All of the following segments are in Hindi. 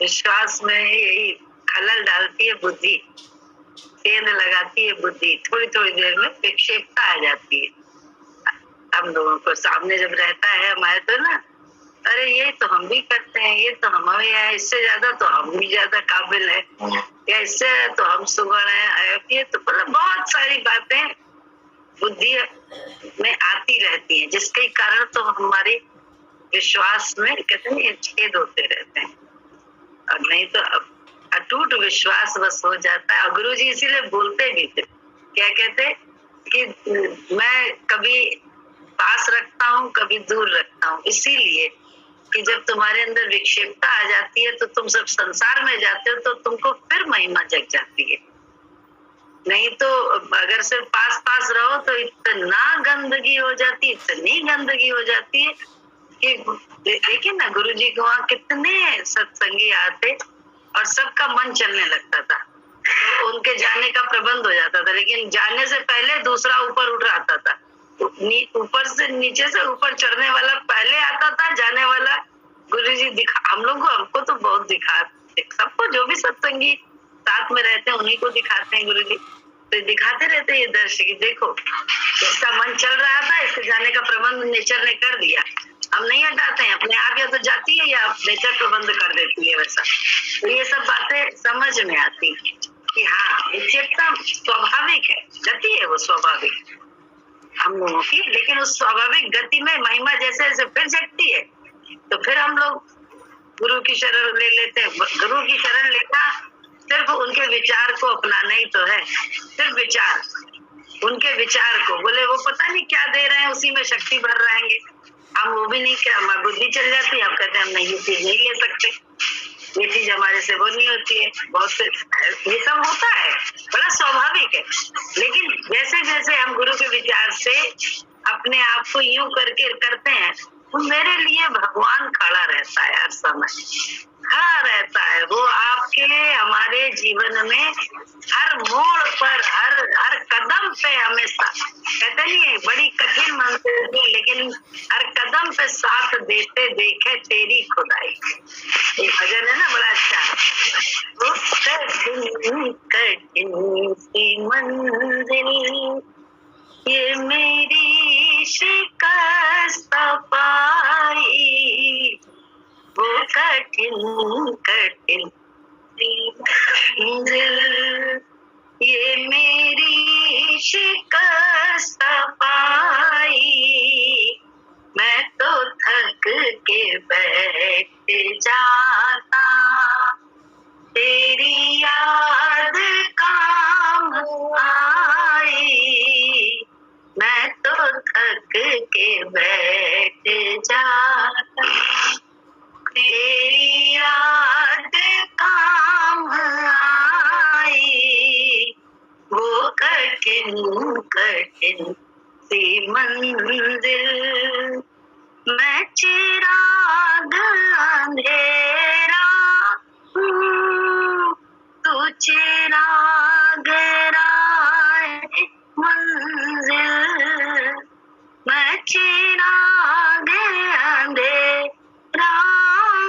विश्वास में यही खलल डालती है बुद्धि, सेंध लगाती है बुद्धि, थोड़ी थोड़ी देर में विक्षेपता आ जाती है। हम लोगों को सामने जब रहता है हमारे तो ना, अरे ये तो हम भी करते हैं, ये तो हमें है, इससे ज्यादा तो हम भी ज्यादा काबिल है, या इससे तो हम सुगण है, ये तो मतलब बहुत सारी बातें बुद्धि में आती रहती है, जिसके कारण तो हमारे विश्वास में कितने छेद होते रहते हैं। और नहीं तो अटूट विश्वास बस हो जाता है। और गुरु जी इसीलिए बोलते भी थे, क्या कहते कि मैं कभी पास रखता हूँ, कभी दूर रखता हूँ, इसीलिए कि जब तुम्हारे अंदर विक्षेपता आ जाती है तो तुम सब संसार में जाते हो, तो तुमको फिर महिमा जग जाती है। नहीं तो अगर सिर्फ पास पास रहो तो इतना गंदगी हो जाती है, इतनी गंदगी हो जाती है कि देखिए ना, गुरु जी के वहाँ कितने सत्संगी आते और सबका मन चलने लगता था, तो उनके जाने का प्रबंध हो जाता था। लेकिन जाने से पहले दूसरा ऊपर उठ आता था, ऊपर से नीचे से ऊपर चढ़ने वाला पहले आता था, जाने वाला गुरु जी हम लोग को, हमको तो बहुत सबको, जो भी सत्संगी साथ में रहते हैं उन्हीं को दिखाते हैं गुरु जी, तो दिखाते रहते हैं ये दृश्य कि देखो इसका मन चल रहा था, इसके जाने का प्रबंध नेचर ने कर दिया। हम नहीं हटाते हैं, अपने आप या तो जाती है या नेचर प्रबंध कर देती है वैसा। तो ये सब बातें समझ में आती कि हाँ विक्षेपता स्वाभाविक है, गति है वो स्वाभाविक हम लोगों की, लेकिन उस स्वाभाविक गति में महिमा जैसे जैसे फिर जगती है, तो फिर हम लोग गुरु की शरण ले लेते हैं। गुरु की शरण लेना सिर्फ उनके विचार को अपनाना ही तो है, सिर्फ विचार, उनके विचार को, बोले वो पता नहीं क्या दे रहे हैं, उसी में शक्ति भर रहेंगे। हम वो भी नहीं, क्या हमारी बुद्धि चल जाती है, हम कहते हैं हम नहीं ये चीज नहीं ले सकते, ये चीज हमारे से वो नहीं होती है। बहुत से ये सब होता है, बड़ा स्वाभाविक है। लेकिन जैसे जैसे हम गुरु के विचार से अपने आप को यूं करके करते हैं, तो मेरे लिए भगवान खड़ा रहता है, हर समय खड़ा रहता है वो आपके हमारे जीवन में, हर मोड़ पर, हर कदम पे हमेशा। कहते नहीं है बड़ी कठिन मंजिल थी, लेकिन हर कदम पे साथ देते देखे तेरी खुदाई। एक भजन है ना बड़ा अच्छा, वो कठिन कठिन सी मंजिल ये मेरी शिकस्त पाई, वो कठिन कठिन सी मंजिल ये मेरी शिकस्त पाई, मैं तो थक के बैठ जाता, तेरी याद काम आई, मैं तो थक के बैठ जाता, तेरी याद काम आई, वो कठिन कठिन सी मंजिल, मैं चिराग अंधेरा हूँ, तू चिराग राह मंजिल, मैं चिराग अंधेरा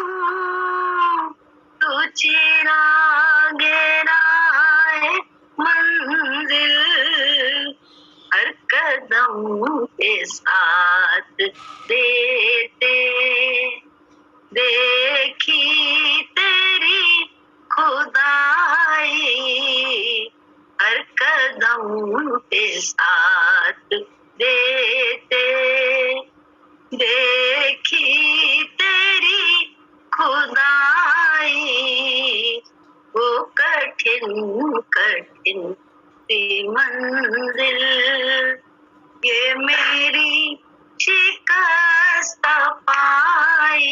हूँ, तू चिराग राह मंजिल, हर कदम के साथ देते देखी तेरी खुदाई, हर कदम के साथ देते देखी तेरी खुदाई, वो कठिन कठिन सी मंजिल ये मेरी शिकस्त पाई,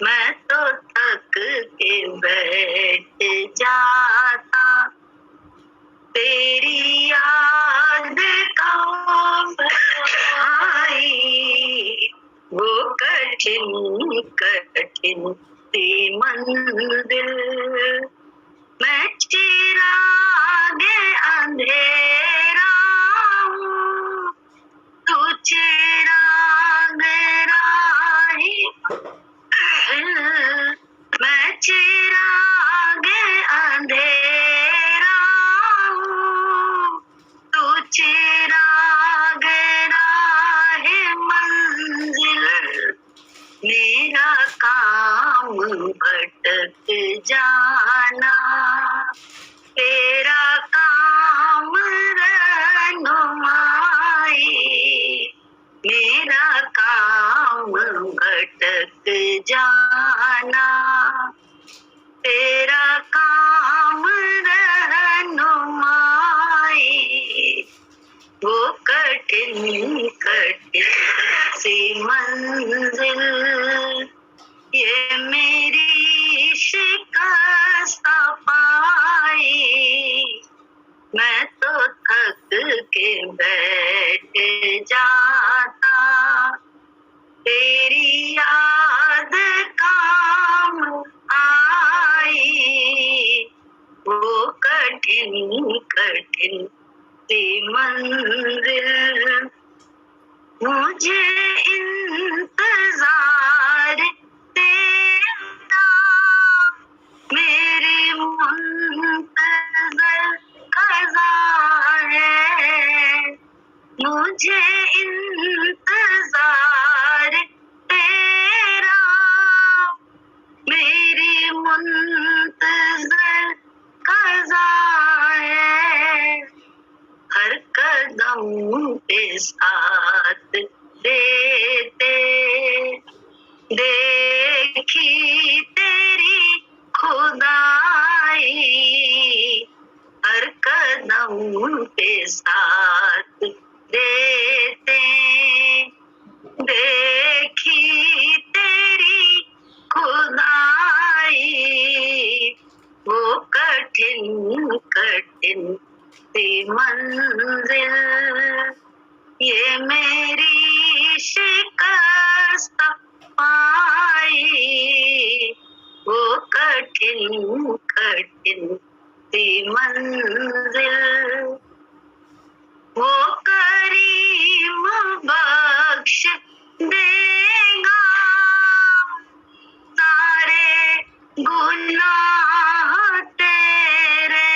मैं तो थक के बैठ जाता, तेरी याद काम आई, वो कठिन कठिन सी मंजिल, मैं चिराग अंधेरा हूँ, तू चिराग राही, मैं काम भटक जाना, तेरा काम रहनुमाई, मेरा काम भटक जाना, तेरा काम रहनुमाई, वो कठिन कठिन सी मंजिल, ये मेरी शिकस्त पाई, मैं तो थक के बैठ जाता, तेरी याद काम आई, वो कठिन कठिन सी मंजिल, मुझे इंतजार तेरा, मेरी मुंतज़र क़ज़ा है, मुझे इंतजार तेरा, मेरी मुंतज़र क़ज़ा है, हर कदम पे साथ देते, देखी तेरी खुदाई, हर कदम पे साथ देते, देखी तेरी खुदाई, वो कठिन कठिन सी मंजिल, ये मेरी शिकस्त पाई, वो कठिन कठिन सी मंजिल, वो करीम बख्श देगा सारे गुनाह तेरे,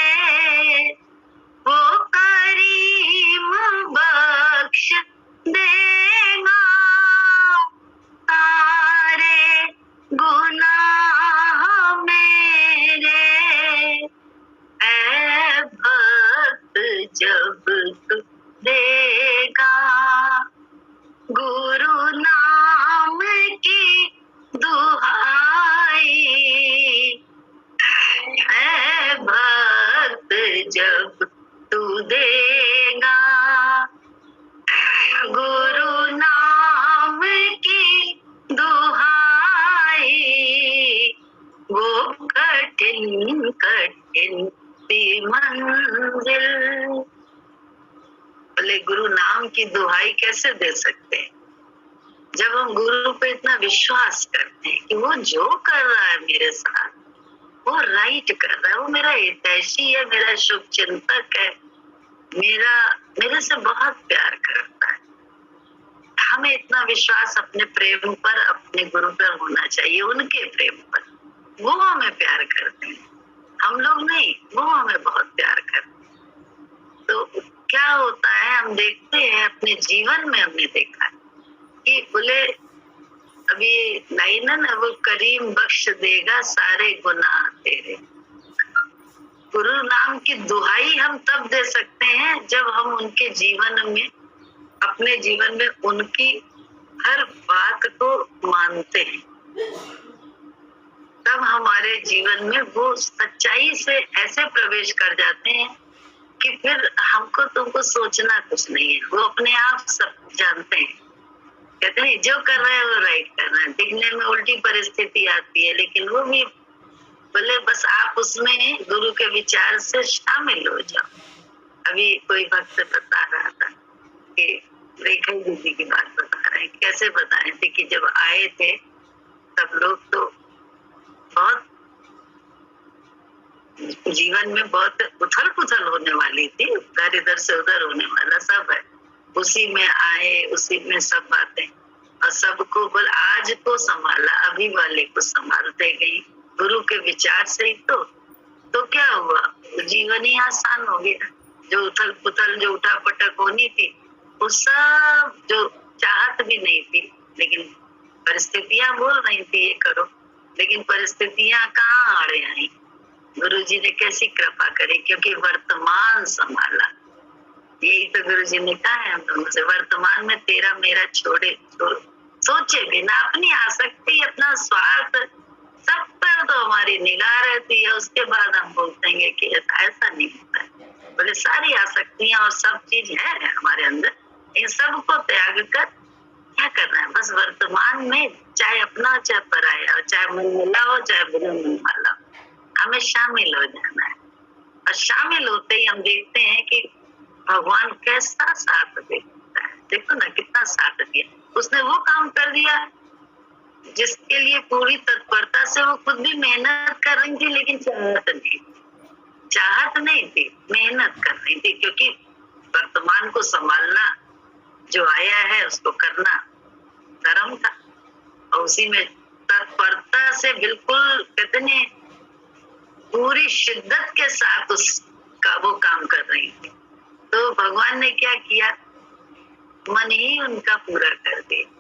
वो करीम बख्श देगा सारे गुनाह मेरे, ऐ भक्त जब तू देगा गुरु नाम की दुहाई, ऐ भक्त जब तू देगा गुरु नाम की दुहाई, वो कठिन कठिन सी मंजिल, बोले गुरु नाम की दुहाई कैसे दे सकते हैं, जब हम गुरु पे इतना विश्वास करते हैं कि वो जो कर रहा है मेरे साथ वो राइट कर रहा है, वो मेरा हितैषी है, मेरा शुभ चिंतक है, मेरे से बहुत प्यार करता है। हमें इतना विश्वास अपने प्रेम पर, अपने गुरु पर होना चाहिए, उनके प्रेम पर। वो हमें प्यार करते हैं, हम लोग नहीं, वो हमें बहुत प्यार करते हैं। तो क्या होता है, हम देखते हैं अपने जीवन में, हमने देखा है कि बोले अभी लाइन है ना, वो करीम बख्श देगा सारे गुनाह तेरे। गुरु नाम की दुहाई हम तब दे सकते हैं जब हम उनके जीवन में, अपने जीवन में उनकी हर बात को मानते हैं, तब हमारे जीवन में वो सच्चाई से ऐसे प्रवेश कर जाते हैं कि फिर हमको तुमको सोचना कुछ नहीं है, वो अपने आप सब जानते हैं। कहते हैं जो कर रहा है वो राइट कर रहा है, दिखने में उल्टी परिस्थिति आती है लेकिन वो भी बोले बस आप उसमें गुरु के विचार से शामिल हो जाओ। अभी कोई भक्त बता रहा था कि रेखा दीदी की बात बता रहे हैं, कैसे बता रहे थे कि जब आए थे सब लोग तो बहुत जीवन में बहुत उथल पुथल होने वाली थी, घर इधर से उधर होने वाला सब है, उसी में आए, उसी में सब बातें, और सबको बोल आज को संभाला, अभी वाले को संभालते गई गुरु के विचार से ही। तो क्या हुआ, जीवन ही आसान हो गया। जो उथल पुथल, जो उठा पटक होनी थी, वो सब जो चाहत भी नहीं थी, लेकिन परिस्थितियां बोल रही थी ये करो, लेकिन परिस्थितियां कहाँ आड़े आई। गुरु जी ने कैसी कृपा करी, क्योंकि वर्तमान संभाला। यही तो गुरु जी ने कहा है हम दोनों से, वर्तमान में तेरा मेरा छोड़े सोचे बिना अपनी आसक्ति, अपना स्वार्थ, सब पर तो हमारी निगाह रहती है। उसके बाद हम बोलते हैं कि ऐसा नहीं होता है। बोले सारी आसक्तियां और सब चीज है हमारे अंदर, इन सब को त्याग कर क्या करना है, बस वर्तमान में, चाहे अपना चाहे पराया, चाहे मन मिला हो चाहे बिना मन वाला, हमें शामिल हो जाना है। और शामिल होते ही हम देखते हैं कि भगवान कैसा साथ देता है। देखो ना कितना साथ दिया उसने, वो काम कर दिया जिसके लिए पूरी तत्परता से वो खुद भी मेहनत कर रही थी, लेकिन चाहत नहीं थी, मेहनत कर रही थी। क्योंकि वर्तमान को संभालना, जो आया है उसको करना धर्म था, और उसी में तत्परता से बिल्कुल कहते नहीं पूरी शिद्दत के साथ उसका वो काम कर रही थी। तो भगवान ने क्या किया, मन ही उनका पूरा कर दिया।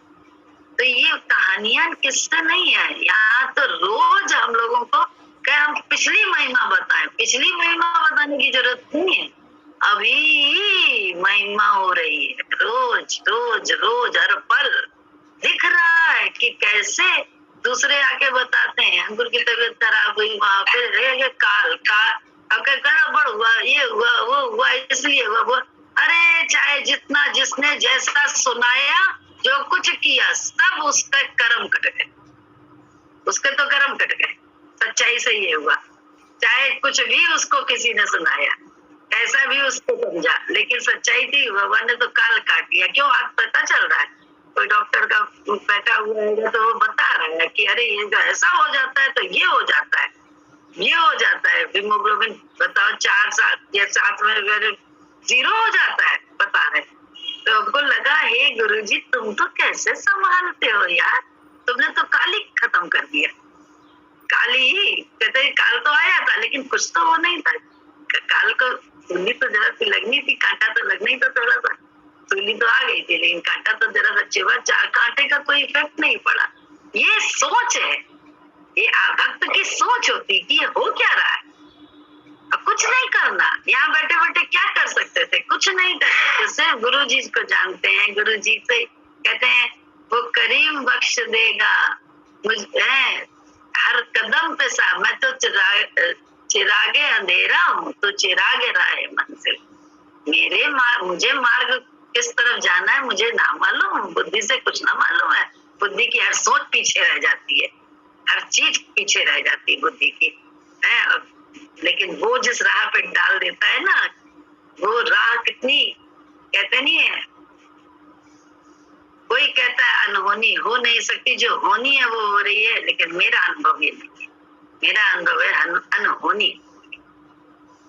तो ये कहानियां किससे नहीं है, यहाँ तो रोज हम लोगों को क्या हम पिछली महिमा बताएं, पिछली महिमा बताने की जरूरत नहीं है, अभी महिमा हो रही है। रोज रोज रोज हर पल दिख रहा है कि कैसे दूसरे आके बताते हैं अंकुर की तबीयत खराब हुई, वहां पे काल गड़बड़ हुआ, ये हुआ वो हुआ, इसलिए हुआ वो। अरे चाहे जितना जिसने जैसा सुनाया, जो कुछ किया, सब उसका कर्म कट गए, उसके तो कर्म कट गए। सच्चाई से ये हुआ, चाहे कुछ भी उसको किसी ने सुनाया, ऐसा भी उसको समझा, लेकिन सच्चाई थी भगवान ने तो काल काट लिया। क्यों, आज पता चल रहा है, कोई डॉक्टर का बैठा हुआ है तो वो बता रहा है कि अरे ये जो ऐसा हो जाता है तो ये हो जाता है, ये हो जाता है। हीमोग्लोबिन बताओ 4-7 या 7 में 0 हो जाता है, बता रहे। तो हमको लगा हे गुरुजी तुम तो कैसे संभालते हो यार, तुमने तो काल ही खत्म कर दिया। काली ही कहते, काल तो आया था लेकिन कुछ तो वो नहीं था। काल को सूली तो जरा सी लगनी थी, कांटा तो लगना ही था थोड़ा सा, सूली तो आ गई थी लेकिन कांटा तो जरा सा चिवा, कांटे का कोई इफेक्ट नहीं पड़ा। ये सोच है, ये भक्त की सोच होती कि हो क्या रहा है, अब कुछ नहीं करना। यहाँ बैठे बैठे क्या कर सकते थे, कुछ नहीं कर सकते, सिर्फ गुरु जी को जानते हैं। गुरु जी से कहते हैं वो करीम बख्श देगा मुझे हर कदम पे सा, मैं तो चिरागे अंधेरा हूँ तो चिरागे राहे मंजिल। मुझे मार्ग किस तरफ जाना है मुझे ना मालूम, बुद्धि से कुछ ना मालूम है। बुद्धि की हर सोच पीछे रह जाती है, हर चीज पीछे रह जाती है बुद्धि की है। लेकिन वो जिस राह पे डाल देता है ना, वो राह कितनी कहते नहीं है, कोई कहता है अनहोनी हो नहीं सकती, जो होनी है वो हो रही है। लेकिन मेरा अनुभव ये नहीं है, मेरा अनुभव है अनहोनी।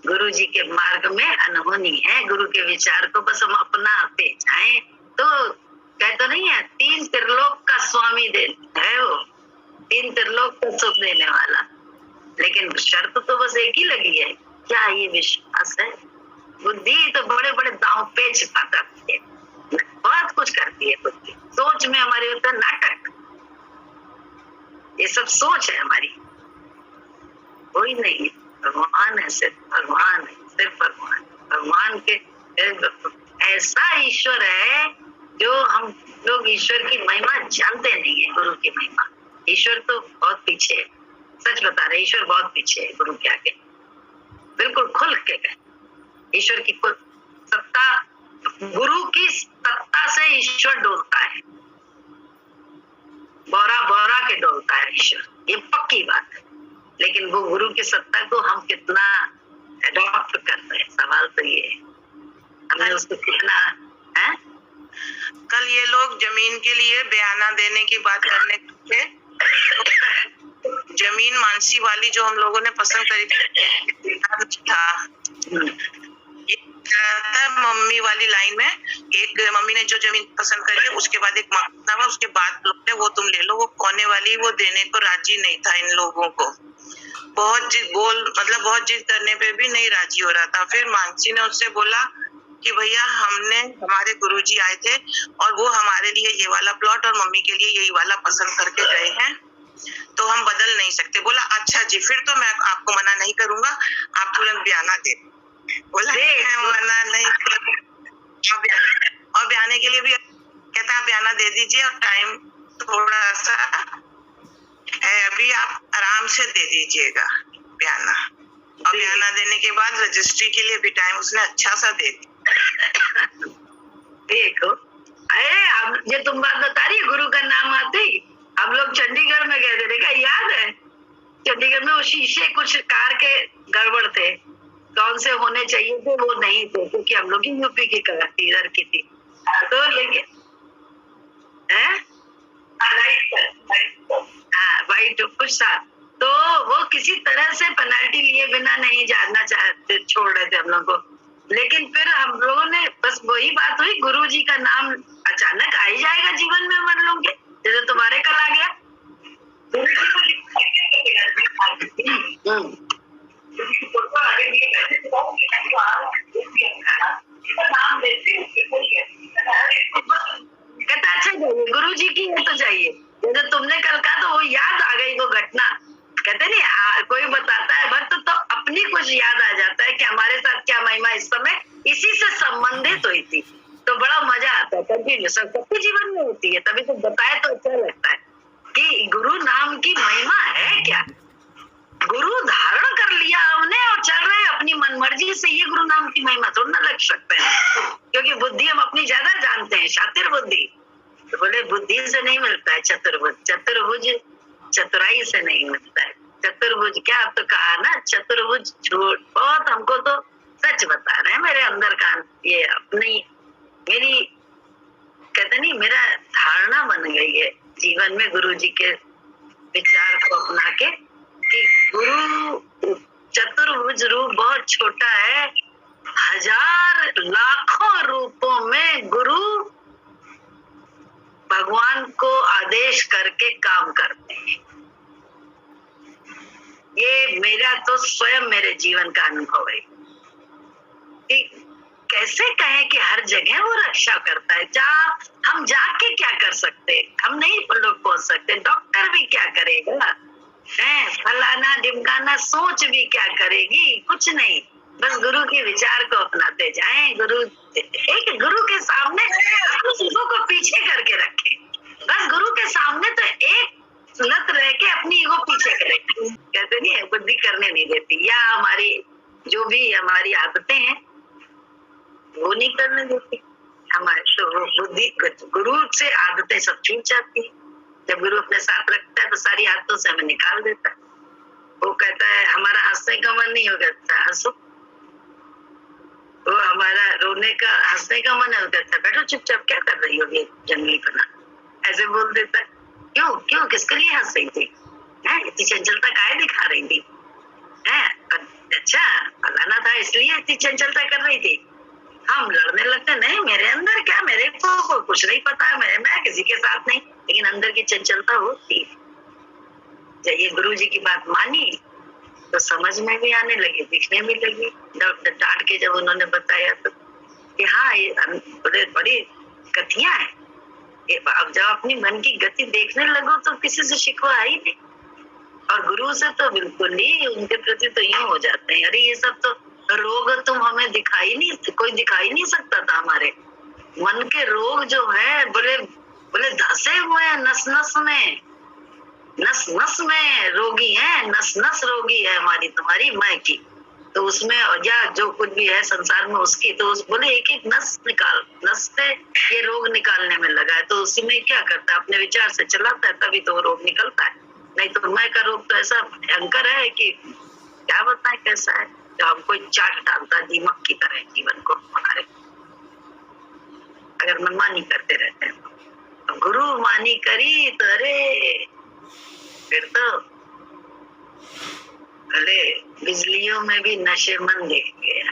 गुरु जी के मार्ग में अनहोनी है। गुरु के विचार को बस हम अपनाते जाएं तो कहते नहीं है 3 त्रिलोक का स्वामी है वो, 3 त्रिलोक का सुख देने वाला। लेकिन शर्त तो बस एक ही लगी है, क्या ये विश्वास है। बुद्धि तो बड़े बड़े दांव पेच पाती है, बहुत कुछ करती है बुद्धि। सोच में हमारे होता नाटक, ये सब सोच है हमारी, कोई नहीं। भगवान है, सिर्फ भगवान है, सिर्फ भगवान। भगवान के ऐसा ईश्वर है जो हम लोग ईश्वर की महिमा जानते नहीं है। गुरु की महिमा, ईश्वर तो बहुत पीछे है, सच बता रहे, ईश्वर बहुत पीछे है गुरु के आगे। बिल्कुल खुल के कहे, ईश्वर की कोई सत्ता, गुरु की सत्ता से ईश्वर डोलता है, बोरा बोरा के डोलता है ईश्वर, ये पक्की बात है। लेकिन वो गुरु की सत्ता को हम कितना अडॉप्ट कर रहे हैं, सवाल तो ये है, हमें उसको कितना है। कल ये लोग जमीन के लिए बयाना देने की बात करने थे, जमीन मानसी वाली जो हम लोगों ने पसंद करी था, मम्मी वाली लाइन में एक मम्मी ने जो जमीन पसंद करी है, उसके बाद एक मांगता हुआ, उसके बाद वो तुम ले लो, वो कोने वाली वो देने को राजी नहीं था इन लोगों को। बहुत जिद करने पे भी नहीं राजी हो रहा था। फिर मानसी ने उससे बोला कि भैया हमारे गुरुजी आए थे और वो हमारे लिए ये वाला प्लॉट और मम्मी के लिए यही वाला पसंद करके गए हैं, तो हम बदल नहीं सकते। बोला अच्छा जी, फिर तो मैं आपको मना नहीं करूंगा, आप तुरंत बयाना दे। बोला मैं मना नहीं करूंगा, और बयाने के लिए भी कहता है बयाना दे दीजिए और टाइम थोड़ा सा है अभी, आप आराम से दे दीजिएगा बयाना। और बयाना देने के बाद रजिस्ट्री के लिए भी टाइम उसने अच्छा सा दे दिया। देखो, अरे अब ये तुम बात बता रही है गुरु का नाम आते ही हम लोग चंडीगढ़ में गए थे, देखा याद है? चंडीगढ़ में वो शीशे कुछ कार के गड़बड़ थे, कौन से होने चाहिए थे वो नहीं थे, क्योंकि हम लोग यूपी की इधर की थी। तो लेकिन वाइट कुछ था, तो वो किसी तरह से पेनल्टी लिए बिना नहीं जानना चाहते, छोड़ रहे थे हम लोग को। लेकिन फिर हम लोगों ने बस वही बात हुई, गुरुजी का नाम अचानक आ ही जाएगा जीवन में मन लोग के, जैसे तुम्हारे कल आ गया। कहता अच्छा चाहिए गुरु जी की ये तो चाहिए, जैसे तुमने कल कहा तो वो याद आ गई वो घटना। कहते नहीं कोई बताता है भक्त तो अपनी कुछ याद आ जाता है कि हमारे साथ क्या महिमा इस समय इसी से संबंधित हुई थी, तो बड़ा मजा आता है। कंटिन्यू सबके जीवन में होती है, तभी तो बताए तो अच्छा लगता है कि गुरु नाम की महिमा है क्या। गुरु धारण कर लिया हमने और चल रहे अपनी मनमर्जी से, ये गुरु नाम की महिमा थोड़ा ना लग सकते हैं, क्योंकि बुद्धि हम अपनी ज्यादा जानते हैं, शातिर बुद्धि। तो बोले बुद्धि से नहीं मिलता है चतुर्भुज, चतुर्भुज चतुराई से नहीं मिलता है। चतुर्भुज क्या तो कहा ना, चतुर्भुज झूठ, बहुत हमको तो सच बता रहे हैं मेरे अंदर का ये अपनी मेरी कहते नहीं मेरा धारणा बन गई है जीवन में गुरु जी के विचार को अपना के कि गुरु चतुर्भुज रूप बहुत छोटा है, हजार लाखों रूपों में गुरु भगवान को आदेश करके काम करते हैं। ये मेरा तो स्वयं मेरे जीवन का अनुभव है कि कैसे कहें कि हर जगह वो रक्षा करता है। जहाँ हम जाके क्या कर सकते, हम नहीं लोग पहुंच सकते, डॉक्टर भी क्या करेगा, फलाना ढिमकाना सोच भी क्या करेगी, कुछ नहीं, बस गुरु के विचार को अपनाते जाएं। गुरु के सामने ईगो को पीछे करके रखें, बस गुरु के सामने तो एक लत रह के अपनी ईगो पीछे करें। कहते नहीं है बुद्धि करने नहीं देती, या हमारी जो भी हमारी आदतें हैं वो नहीं करने देती हमारे, तो बुद्धि गुरु से आदतें सब छूट जाती है। जब गुरु अपने साथ रखता है तो सारी आदतों से हमें निकाल देता है। वो कहता है हमारा हंसने का मन नहीं होगा, हंसो। वो हमारा रोने का हंसने का मन है, कहता है बैठो चुपचाप, क्या कर रही होगी जंगली पना, ऐसे बोल देता है। क्यों क्यों किसके लिए हंस रही थी, इतनी चंचलता काहे दिखा रही थी, अच्छा फलाना था इसलिए इतनी चंचलता कर रही थी। हम लड़ने लगते, नहीं मेरे अंदर क्या, मेरे को कुछ नहीं पता, मैं किसी के साथ नहीं, लेकिन अंदर की चंचलता होती है। जब ये गुरु जी की बात मानी तो समझ में भी आने लगी, दिखने भी लगी। डांट के जब उन्होंने बताया तो कि हाँ ये बड़ी गतियां हैं, अब जब अपनी मन की गति देखने लगो तो किसी से शिकवा ही नहीं, और गुरु से तो बिल्कुल ही उनके प्रति तो यूं हो जाते हैं, अरे ये सब तो रोग तुम हमें दिखाई नहीं, कोई दिखाई नहीं सकता था। हमारे मन के रोग जो है बोले धसे हुए हैं नस नस में रोगी है, नस रोगी है हमारी तुम्हारी माँ की, तो उसमें या जो कुछ भी है संसार में उसकी, तो बोले एक एक नस से ये रोग निकालने में लगा है, तो उसी में क्या करता है अपने विचार से चलाता है, तभी तो रोग निकलता है। नहीं तो मैं का रोग तो ऐसा भयंकर है कि क्या बताएं कैसा है, जो हमको चाट डालता है दीमक की तरह जीवन को हमारे, अगर मनमानी करते रहते हैं तो। गुरु मानी करी तो अरे फिर तो अरे बिजलियों में भी नशे मन देख गया।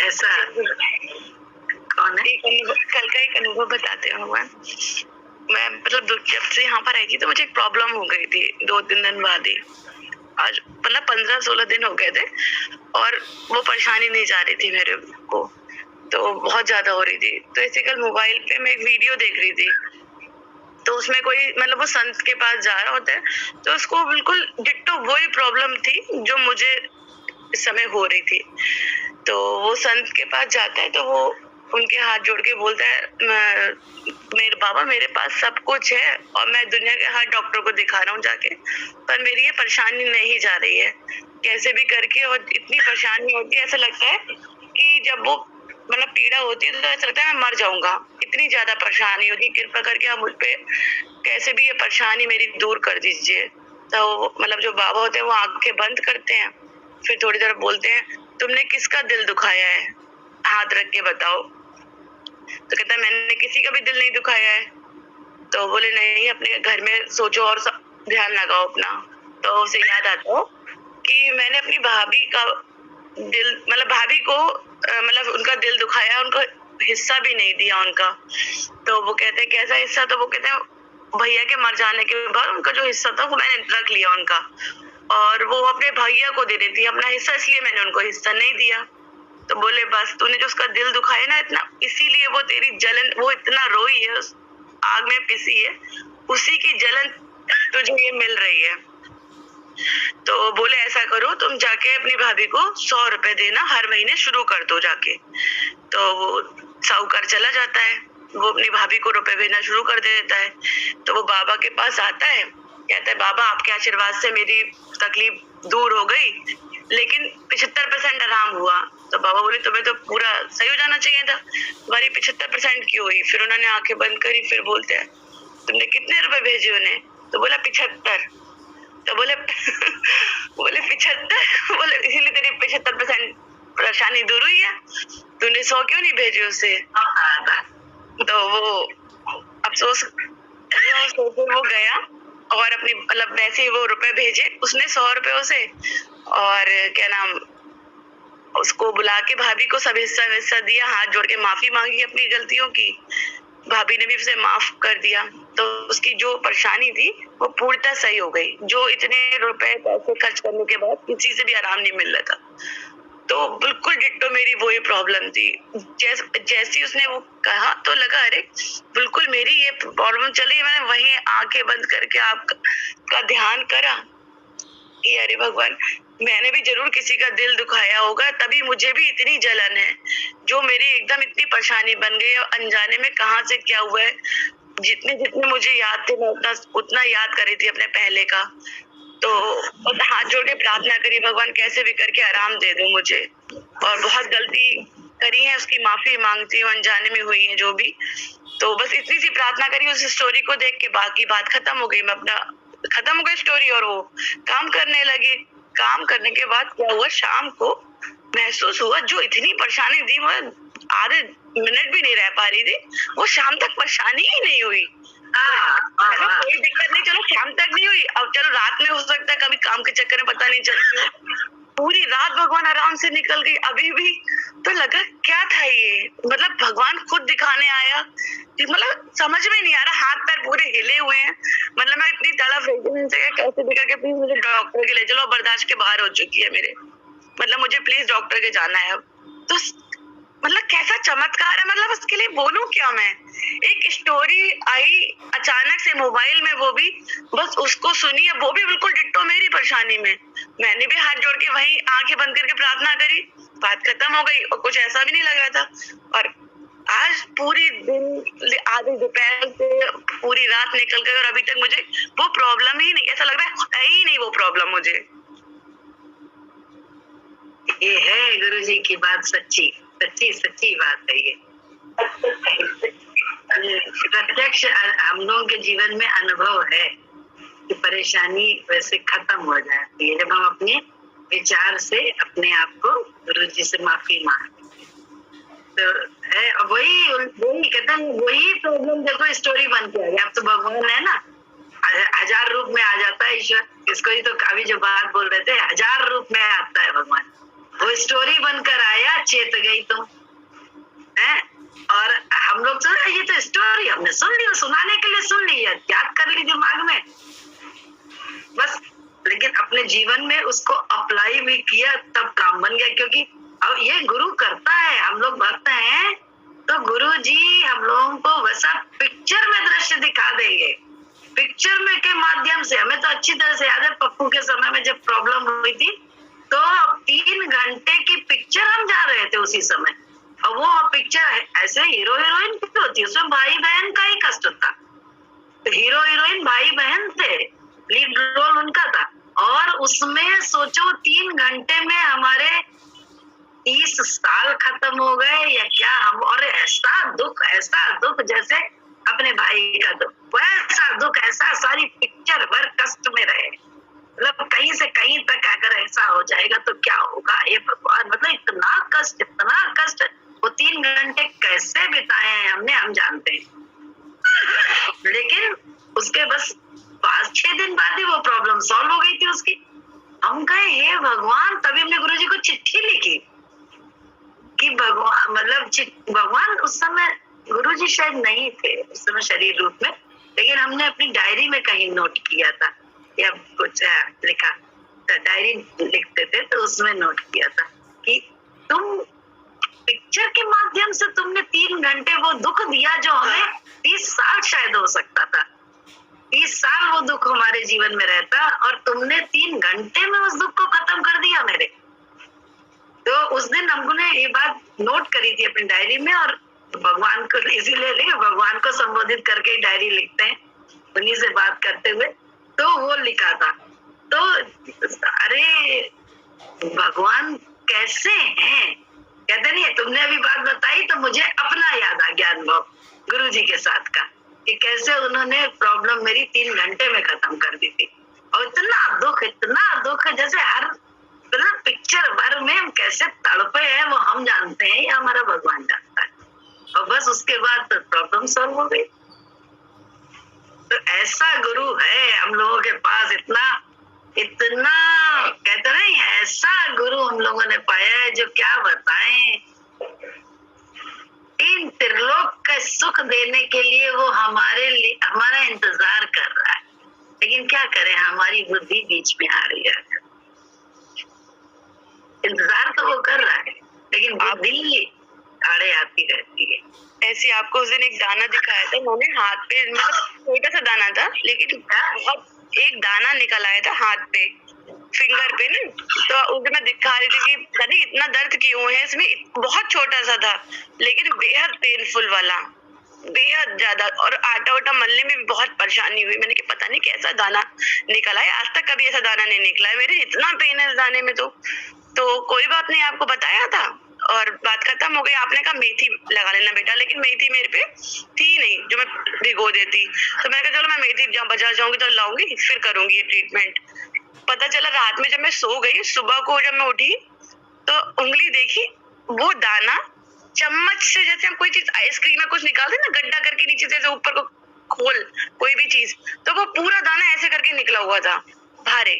ऐसा कौन है? कल का एक अनुभव बताते हैं भगवान। मैं मतलब जब से यहाँ पर आई थी तो मुझे एक प्रॉब्लम हो गई थी 2-3 दिन बाद ही। आज मतलब 15-16 दिन हो गए थे और वो परेशानी नहीं जा रही थी मेरे को, तो बहुत ज्यादा हो रही थी। तो इसी कल मोबाइल पे मैं एक वीडियो देख रही थी, तो उसमें कोई मतलब वो संत के पास जा रहा होता है, तो उसको बिल्कुल डिट्टो वही प्रॉब्लम थी जो मुझे इस समय हो रही थी। तो वो संत के पास जाता है, तो वो उनके हाथ जोड़ के बोलता है, मेरे बाबा मेरे पास सब कुछ है और मैं दुनिया के हर डॉक्टर को दिखा रहा हूँ जाके, पर मेरी ये परेशानी नहीं जा रही है कैसे भी करके। और इतनी परेशानी होती है, ऐसा लगता है कि जब वो मतलब पीड़ा होती है तो ऐसा लगता है मैं मर जाऊंगा, इतनी ज्यादा परेशानी होगी। कृपा करके आप मुझ पे कैसे भी ये परेशानी मेरी दूर कर दीजिए। तो मतलब जो बाबा होते हैं वो आंखें बंद करते हैं, फिर थोड़ी देर बोलते हैं, तुमने किसका दिल दुखाया है, हाथ रख के बताओ। तो कहता है मैंने किसी का भी दिल नहीं दुखाया है। तो बोले नहीं, अपने घर में सोचो और ध्यान लगाओ अपना। तो उसे याद आता हो कि मैंने अपनी भाभी का दिल मतलब भाभी को मतलब उनका दिल दुखाया, उनका हिस्सा भी नहीं दिया उनका। तो वो कहते हैं कैसा हिस्सा? तो वो कहते हैं भैया के मर जाने के बाद उनका जो हिस्सा था वो मैंने रख लिया उनका, और वो अपने भैया को दे देती है अपना हिस्सा, इसलिए मैंने उनको हिस्सा नहीं दिया। तो बोले बस तूने जो उसका दिल दुखाया ना इतना, इसीलिए वो तेरी जलन, वो इतना रोई है, उस आग में पिसी है, उसी की जलन तुझे ये मिल रही है। तो बोले ऐसा करो, तुम जाके अपनी भाभी को 100 रुपए देना हर महीने शुरू कर दो जाके। तो वो साहूकार चला जाता है, वो अपनी भाभी को रुपए भेजना शुरू कर देता है। तो वो बाबा के पास आता है, कहता है बाबा आपके आशीर्वाद से मेरी तकलीफ दूर हो गई, लेकिन 75% आराम हुआ। तो बाबा बोले तुम्हें तो पूरा सही हो जाना चाहिए था, तुम्हारी 75% क्यों हुई? फिर उन्होंने आंखें बंद करी, फिर बोलते हैं तुमने कितने रुपए भेजे उन्हें? तो बोला 75। तो बोले बोले 75, बोले इसीलिए तेरी 75% परेशानी दूर हुई है, तूने 100 क्यों नहीं भेजे उसे? तो वो अफसोस वो गया और अपनी मतलब वैसे ही वो रुपए भेजे उसने 100 रुपए उसे, और क्या नाम उसको बुला के भाभी को सब हिस्सा दिया, हाथ जोड़ के माफी मांगी अपनी गलतियों की, भाभी ने भी उसे माफ कर दिया। तो उसकी जो परेशानी थी वो पूर्णतः सही हो गई, जो इतने रुपए पैसे खर्च करने के बाद किसी से भी आराम नहीं मिल रहा था। तो बिल्कुल डिट्टो मेरी वही प्रॉब्लम थी। जैसी उसने वो कहा तो लगा अरे बिल्कुल मेरी ये प्रॉब्लम चली। मैंने वहीं आंखें बंद करके आपका ध्यान करा कि अरे भगवान, मैंने भी जरूर किसी का दिल दुखाया होगा, तभी मुझे भी इतनी जलन है, जो मेरी एकदम इतनी परेशानी बन गई है। अनजाने में कहाँ से क्या हुआ है, जितने मुझे याद थे मैं उतना याद करी थी अपने पहले का। तो हाथ जोड़ के प्रार्थना करी, भगवान कैसे भी करके आराम दे दो मुझे, और बहुत गलती करी है उसकी माफी मांगती हूँ, अनजाने में हुई है जो भी। तो बस इतनी सी प्रार्थना करी, उस स्टोरी को देख के बाकी बात खत्म हो गई। मैं अपना खत्म हो गई स्टोरी और वो काम करने लगी। काम करने के बाद क्या हुआ, शाम को महसूस हुआ जो इतनी परेशानी थी, मैं आधे मिनट भी नहीं रह पा रही थी, वो शाम तक परेशानी ही नहीं हुई। कोई दिक्कत नहीं, चलो शाम तक नहीं हुई, अब चलो रात में हो सकता है, कभी काम के चक्कर में पता नहीं चलती, पूरी रात भगवान आराम से निकल गई। अभी भी तो लगा क्या था ये, मतलब भगवान खुद दिखाने आया, मतलब समझ में नहीं आ रहा, हाथ पैर पूरे हिले हुए हैं। मतलब मैं इतनी तड़प रही थी, कैसे भी करके प्लीज मुझे डॉक्टर के ले चलो, बर्दाश्त के बाहर हो चुकी है मेरे, मतलब मुझे प्लीज डॉक्टर के जाना है अब। तो मतलब कैसा चमत्कार है, मतलब उसके लिए बोलूं क्या मैं। एक स्टोरी आई अचानक से मोबाइल में, वो भी बस उसको सुनी है, वो भी बिल्कुल डिट्टो मेरी परेशानी में। मैंने भी हाथ जोड़ के वहीं आंखें बंद करके प्रार्थना करी, बात खत्म हो गई और कुछ ऐसा भी नहीं लग रहा था। और आज पूरी दिन आधे दोपहर से पूरी रात निकल गई और अभी तक मुझे वो प्रॉब्लम ही नहीं, ऐसा लग रहा है ही नहीं वो प्रॉब्लम मुझे। ये है गुरुजी की बात, सच्ची सच्ची सच्ची बात है ये। प्रत्यक्ष हम लोगों के जीवन में अनुभव है कि परेशानी वैसे खत्म हो जाती है जब हम अपने विचार से अपने आप को गुरुजी से माफी मांगते। तो है वही कहते हैं, वही प्रॉब्लम देखो स्टोरी बन के आ गया। अब तो भगवान है ना, 1000 रूप में आ जाता है ईश्वर। इसको ही तो अभी जो बात बोल रहे थे, 1000 रूप में आता है भगवान। वो स्टोरी बनकर आया, चेत गई तुम है। और हम लोग तो ये तो स्टोरी हमने सुन ली, सुनाने के लिए सुन ली है, याद कर ली दिमाग में, बस लेकिन अपने जीवन में उसको अप्लाई भी किया, तब काम बन गया। क्योंकि अब ये गुरु करता है, हम लोग भक्त हैं तो गुरु जी हम लोगों को वैसा पिक्चर में दृश्य दिखा देंगे। पिक्चर में के माध्यम से हमें तो अच्छी तरह से याद है, पप्पू के समय में जब प्रॉब्लम हुई थी तो 3 घंटे की पिक्चर हम जा रहे थे उसी समय, और वो पिक्चर ऐसे हीरो हीरोइन की होती है, उसमें भाई बहन का ही कष्ट था। तो हीरो हीरोइन भाई बहन थे, लीड रोल उनका था, और उसमें सोचो 3 घंटे में हमारे 30 साल खत्म हो गए या क्या हम, और ऐसा दुख जैसे अपने भाई का दुख, वैसा दुख, ऐसा सारी पिक्चर भर कष्ट में रहे। मतलब कहीं से कहीं तक अगर ऐसा हो जाएगा तो क्या होगा ये भगवान, मतलब इतना कष्ट वो 3 घंटे कैसे बिताए हैं हमने, हम जानते हैं। लेकिन उसके बस 5-6 दिन बाद ही वो प्रॉब्लम सॉल्व हो गई थी उसकी। हम कहे हे भगवान, तभी हमने गुरुजी को चिट्ठी लिखी कि भगवान, मतलब भगवान उस समय गुरुजी शायद नहीं थे उस समय शरीर रूप में, लेकिन हमने अपनी डायरी में कहीं नोट किया था या कुछ लिखा, तो डायरी लिखते थे तो उसमें नोट किया था कि तुम पिक्चर के माध्यम से तुमने 3 घंटे वो दुख दिया जो हमें 30 साल शायद हो सकता था। 30 साल वो दुख हमारे जीवन में रहता और तुमने 3 घंटे में उस दुख को खत्म कर दिया मेरे। तो उस दिन हमने ये बात नोट करी थी अपनी डायरी में, और भगवान को इसीलिए भगवान को संबोधित करके डायरी लिखते हैं, उन्हीं से बात करते हुए। तो वो लिखा था, तो अरे भगवान कैसे हैं, कहते नहीं, तुमने अभी बात बताई तो मुझे अपना याद आ गया अनुभव गुरुजी के साथ का, कि कैसे उन्होंने प्रॉब्लम मेरी 3 घंटे में खत्म कर दी थी। और इतना दुख जैसे हर मतलब पिक्चर भर में हम कैसे तड़पे हैं वो हम जानते हैं या हमारा भगवान जानता है, और बस उसके बाद तो प्रॉब्लम सॉल्व हो गई। तो ऐसा गुरु है हम लोगों के पास, इतना कहते नहीं, ऐसा गुरु हम लोगों ने पाया है जो क्या बताएं। इन त्रिलोक का सुख देने के लिए वो हमारा इंतजार कर रहा है, लेकिन क्या करें, हमारी बुद्धि बीच में आ रही है। इंतजार तो वो कर रहा है लेकिन बुद्धि आड़े आती रहती है। ऐसे आपको उस दिन एक दाना दिखाया था मैंने हाथ पे, मतलब छोटा सा दाना था लेकिन बहुत, एक दाना निकल आया था हाथ पे, फिंगर पे ना। तो उस दिन मैं दिखा रही थी कि नहीं इतना दर्द क्यों है इसमें, बहुत छोटा सा था लेकिन बेहद पेनफुल वाला, बेहद ज्यादा, और आटा वाटा मलने में भी बहुत परेशानी हुई। मैंने कहा पता नहीं कैसा दाना निकला है, आज तक कभी ऐसा दाना नहीं निकला है मेरे, इतना पेन है इस दाने में। तो कोई बात नहीं, आपको बताया था और बात खत्म हो गई। आपने कहा मेथी लगा लेना बेटा, लेकिन मेथी मेरे पे थी नहीं जो मैं भिगो देती, तो मैंने कहा चलो मैं मेथी जहाँ बाजार जाऊंगी तो लाऊंगी फिर करूंगी ये ट्रीटमेंट। पता चला रात में जब मैं सो गई, सुबह को जब मैं उठी तो उंगली देखी, वो दाना चम्मच से, जैसे हम कोई चीज आइसक्रीम में कुछ निकालते ना गड्ढा करके नीचे से ऊपर को खोल कोई भी चीज, तो वो पूरा दाना ऐसे करके निकला हुआ था भारे,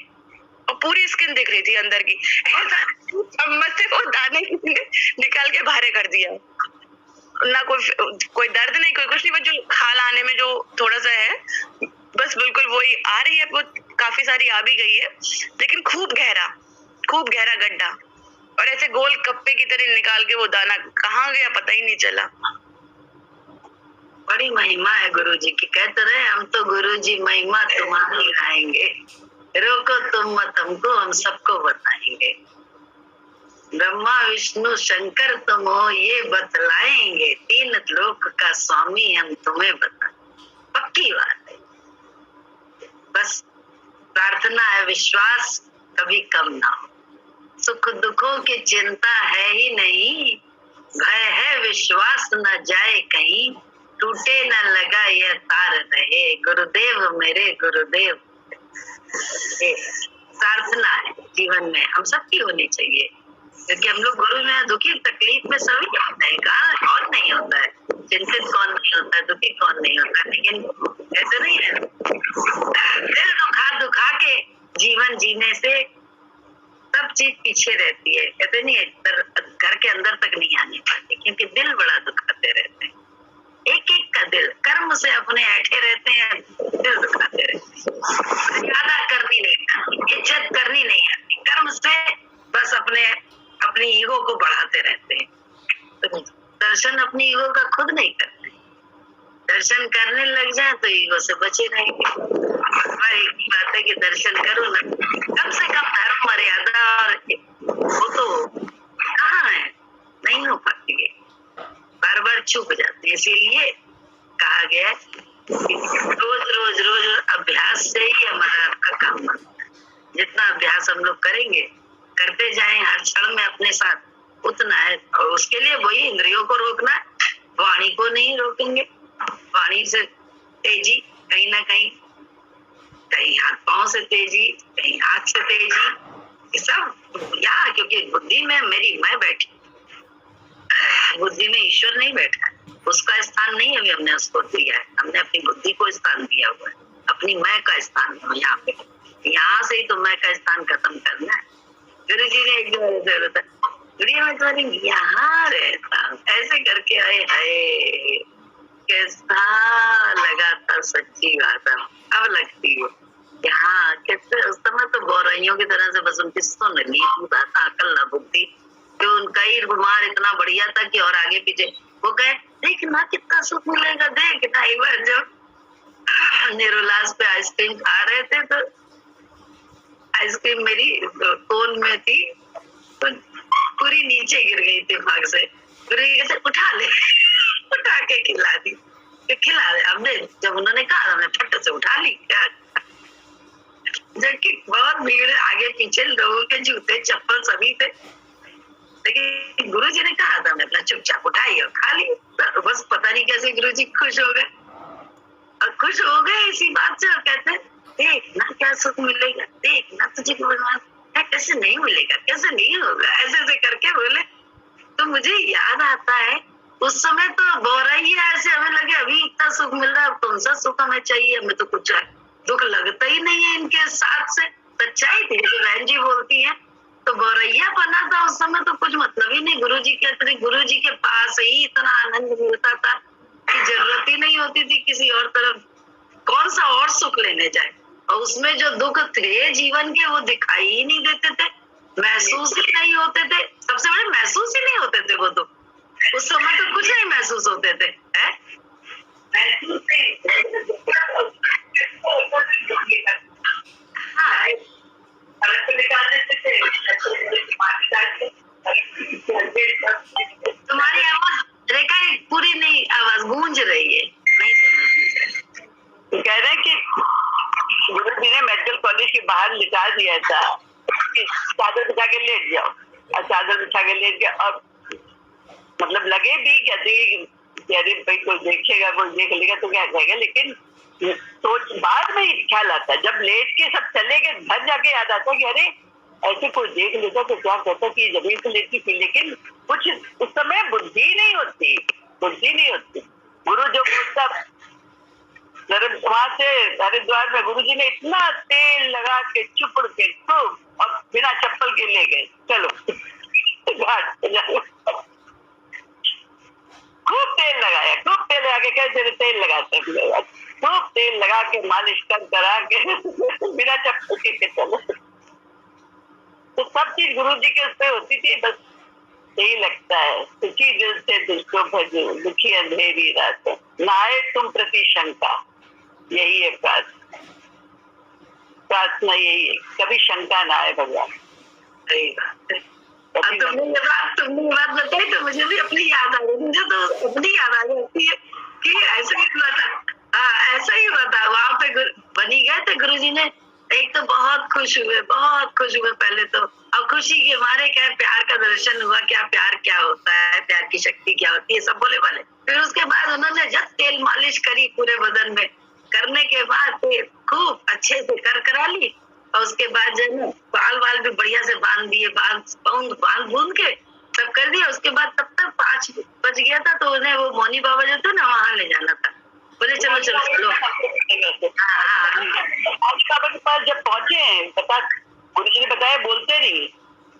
और पूरी स्किन दिख रही थी अंदर की, ऐसा चम्मच से वो दाने निकाल के भारे कर दिया। ना कोई दर्द नहीं, कोई कुछ नहीं, बस जो खाल आने में जो थोड़ा सा है बस बिल्कुल वही आ रही है, वो काफी सारी आ भी गई है, लेकिन खूब गहरा गड्ढा, और ऐसे गोल कप्पे की तरह निकाल के वो दाना कहाँ गया पता ही नहीं चला। बड़ी महिमा है गुरुजी की, कहते रहे हम तो गुरुजी महिमा तुम्हारी गाएंगे, रोको तुम मत हमको, हम सबको बताएंगे। ब्रह्मा विष्णु शंकर तुम हो ये बतलाएंगे, 3 लोक का स्वामी हम तुम्हें बता, पक्की बात है। बस प्रार्थना है, विश्वास कभी कम ना हो, सुख दुखों की चिंता है ही नहीं, भय है विश्वास न जाए कहीं, टूटे न लगा यह तार रहे, गुरुदेव मेरे गुरुदेव। प्रार्थना है जीवन में हम सबकी होनी चाहिए, क्योंकि हम लोग गुरु में दुखी तकलीफ में सभी होते हैं, कहाँ कौन नहीं होता है, चिंतित कौन नहीं होता है, दुखी कौन नहीं होता है, लेकिन ऐसे नहीं है। दिल दुखा के जीवन जीने से सब चीज पीछे रहती है, कहते नहीं है, घर के अंदर तक नहीं आने पाती, क्योंकि दिल बड़ा दुखाते रहते हैं। एक एक दिल, कर्म से अपने ऐठे रहते हैं, दिल दुखाते रहते हैं। ज्यादा करनी नहीं, इज्जत करनी नहीं है, कर्म से बस अपनी ईगो को बढ़ाते रहते हैं। तो दर्शन अपनी ईगो का खुद नहीं करते, दर्शन करने लग जाए तो ईगो से बचे रहेंगे। एक बात है कि दर्शन करो ना, कम से कम धर्म मर्यादा और वो तो कहाँ है, नहीं हो पाती है, बार बार चूक जाते हैं। इसीलिए कहा गया रोज अभ्यास से ही हमारा आपका काम बनता है। जितना अभ्यास हम लोग करेंगे, करते जाएं हर क्षण में अपने साथ, उतना है। और उसके लिए वही इंद्रियों को रोकना है, वाणी को नहीं रोकेंगे। वाणी से तेजी कहीं ना कहीं हाथ पांव से तेजी, कहीं आंख से तेजी, ये सब यहाँ, क्योंकि बुद्धि में मेरी मैं बैठी, बुद्धि में ईश्वर नहीं बैठा है, उसका स्थान नहीं अभी हमने उसको दिया है, हमने अपनी बुद्धि को स्थान दिया हुआ है, अपनी मैं का स्थान यहाँ पे, यहाँ से ही तो मैं का स्थान खत्म करना है। गुरु जी ने एक जरूरत है, गुड़िया मैं तुम्हारी यहाँ रहता हूँ, ऐसे करके आए हाय कैसा लगा था, सच्ची बात है अब लगती है यहाँ। कैसे उस समय तो गौरइयों की तरह से बस उनकी सुन ली था, अकल ना बुद्धि, तो उनका ही रुमाल इतना बढ़िया था कि और आगे पीछे वो कहे देख ना कितना सुख मिलेगा, देख ना। एक बार जब निरुलास पे आइसक्रीम खा रहे थे तो आइसक्रीम मेरी कोन में थी तो पूरी नीचे गिर गई थी भाग से, कहते उठा ले, उठा के खिला दी, खिला दे। हमने जब उन्होंने कहा हमने फट से उठा ली, जबकि बहुत भीड़, आगे पीछे लोगों के जूते चप्पल सभी थे, लेकिन गुरु जी ने कहा था हमने अपना चुपचाप उठाई और खा ली। तो बस पता नहीं कैसे गुरु जी खुश हो गए, और खुश हो गए इसी बात से, और कहते हैं देख ना क्या सुख मिलेगा, देख ना तुझे भगवान कैसे नहीं मिलेगा, कैसे नहीं होगा, ऐसे ऐसे करके बोले। तो मुझे याद आता है उस समय तो बोराइया ऐसे हमें लगे अभी इतना सुख मिल रहा है, अब कौन सा सुख हमें चाहिए, हमें तो कुछ दुख लगता ही नहीं है इनके साथ से। सच्चाई थी जो बहन जी बोलती है, तो बोरैया बना था उस समय, तो कुछ मतलब ही नहीं। गुरु जी के पास ही इतना आनंद मिलता था कि जरूरत ही नहीं होती थी किसी और तरफ, कौन सा और सुख लेने जाए। और उसमें जो दुख थे जीवन के वो दिखाई ही नहीं देते थे, महसूस ही नहीं होते थे, सबसे बड़े महसूस ही नहीं होते थे वो दुख। उस समय तो कुछ नहीं महसूस होते थे, है? महसूस नहीं। हाँ, तुम्हारी आवाज रेखा पूरी नहीं, आवाज गूंज रही है, नहीं समझ। कह रहे हैं कि गुरु जी ने मेडिकल कॉलेज के बाहर लिटा दिया था कि चादर बिछा के लेट जाओ, और चादर बिछा के लेट गया। और मतलब लगे भी क्या अरे भाई कोई देखेगा, कोई देख लेगा तो क्या कहेगा, लेकिन सोच बाद में ख्याल आता है, जब लेट के सब चले गए घर जाके याद आता है कि अरे ऐसे कोई देख लेता तो क्या कहता कि जमीन से लेती थी, लेकिन कुछ उस समय बुद्धि नहीं होती। गुरु जो बोलता, वहां से हरिद्वार में गुरु जी ने इतना तेल लगा के चुपड़ के खूब, और बिना चप्पल के ले गए, चलो घाट पे जाओ। खूब तेल लगा के, कैसे तेल लगाते हैं, खूब तेल लगा के मालिश करा के बिना चप्पल के चलो। तो सब चीज गुरु जी के उससे होती थी। बस यही लगता है, सुखी दिल से तुझको भजो, दुखी अंधेरी रात, नाए तुम प्रति शंका, यही है प्रार्थना, यही है, कभी शंका ना आए भगवान। सही बात है। तुमने ये बात बताई तो मुझे भी अपनी याद आ गई, मुझे तो अपनी याद आ जाती है कि ऐसा ही हुआ था। ऐसा ही हुआ था, वहां पे बनी गए थे गुरु जी ने। एक तो बहुत खुश हुए पहले तो, और खुशी के मारे क्या प्यार का दर्शन हुआ, क्या प्यार क्या होता है, प्यार की शक्ति क्या होती है, सब बोले वाले। फिर उसके बाद उन्होंने जब तेल मालिश करी पूरे बदन में, करने के बाद खूब अच्छे से करा ली, और उसके बाद जो है बाल भी बढ़िया से बांध दिए, बांध बूंद के सब कर दिया। उसके बाद तब तक 5 बज गया था, तो उन्हें वो मोनी बाबा जो थे ना वहां ले जाना था, बोले चलो बाबा के पास जब पहुंचे, पता गुरु जी ने बताया बोलते नहीं,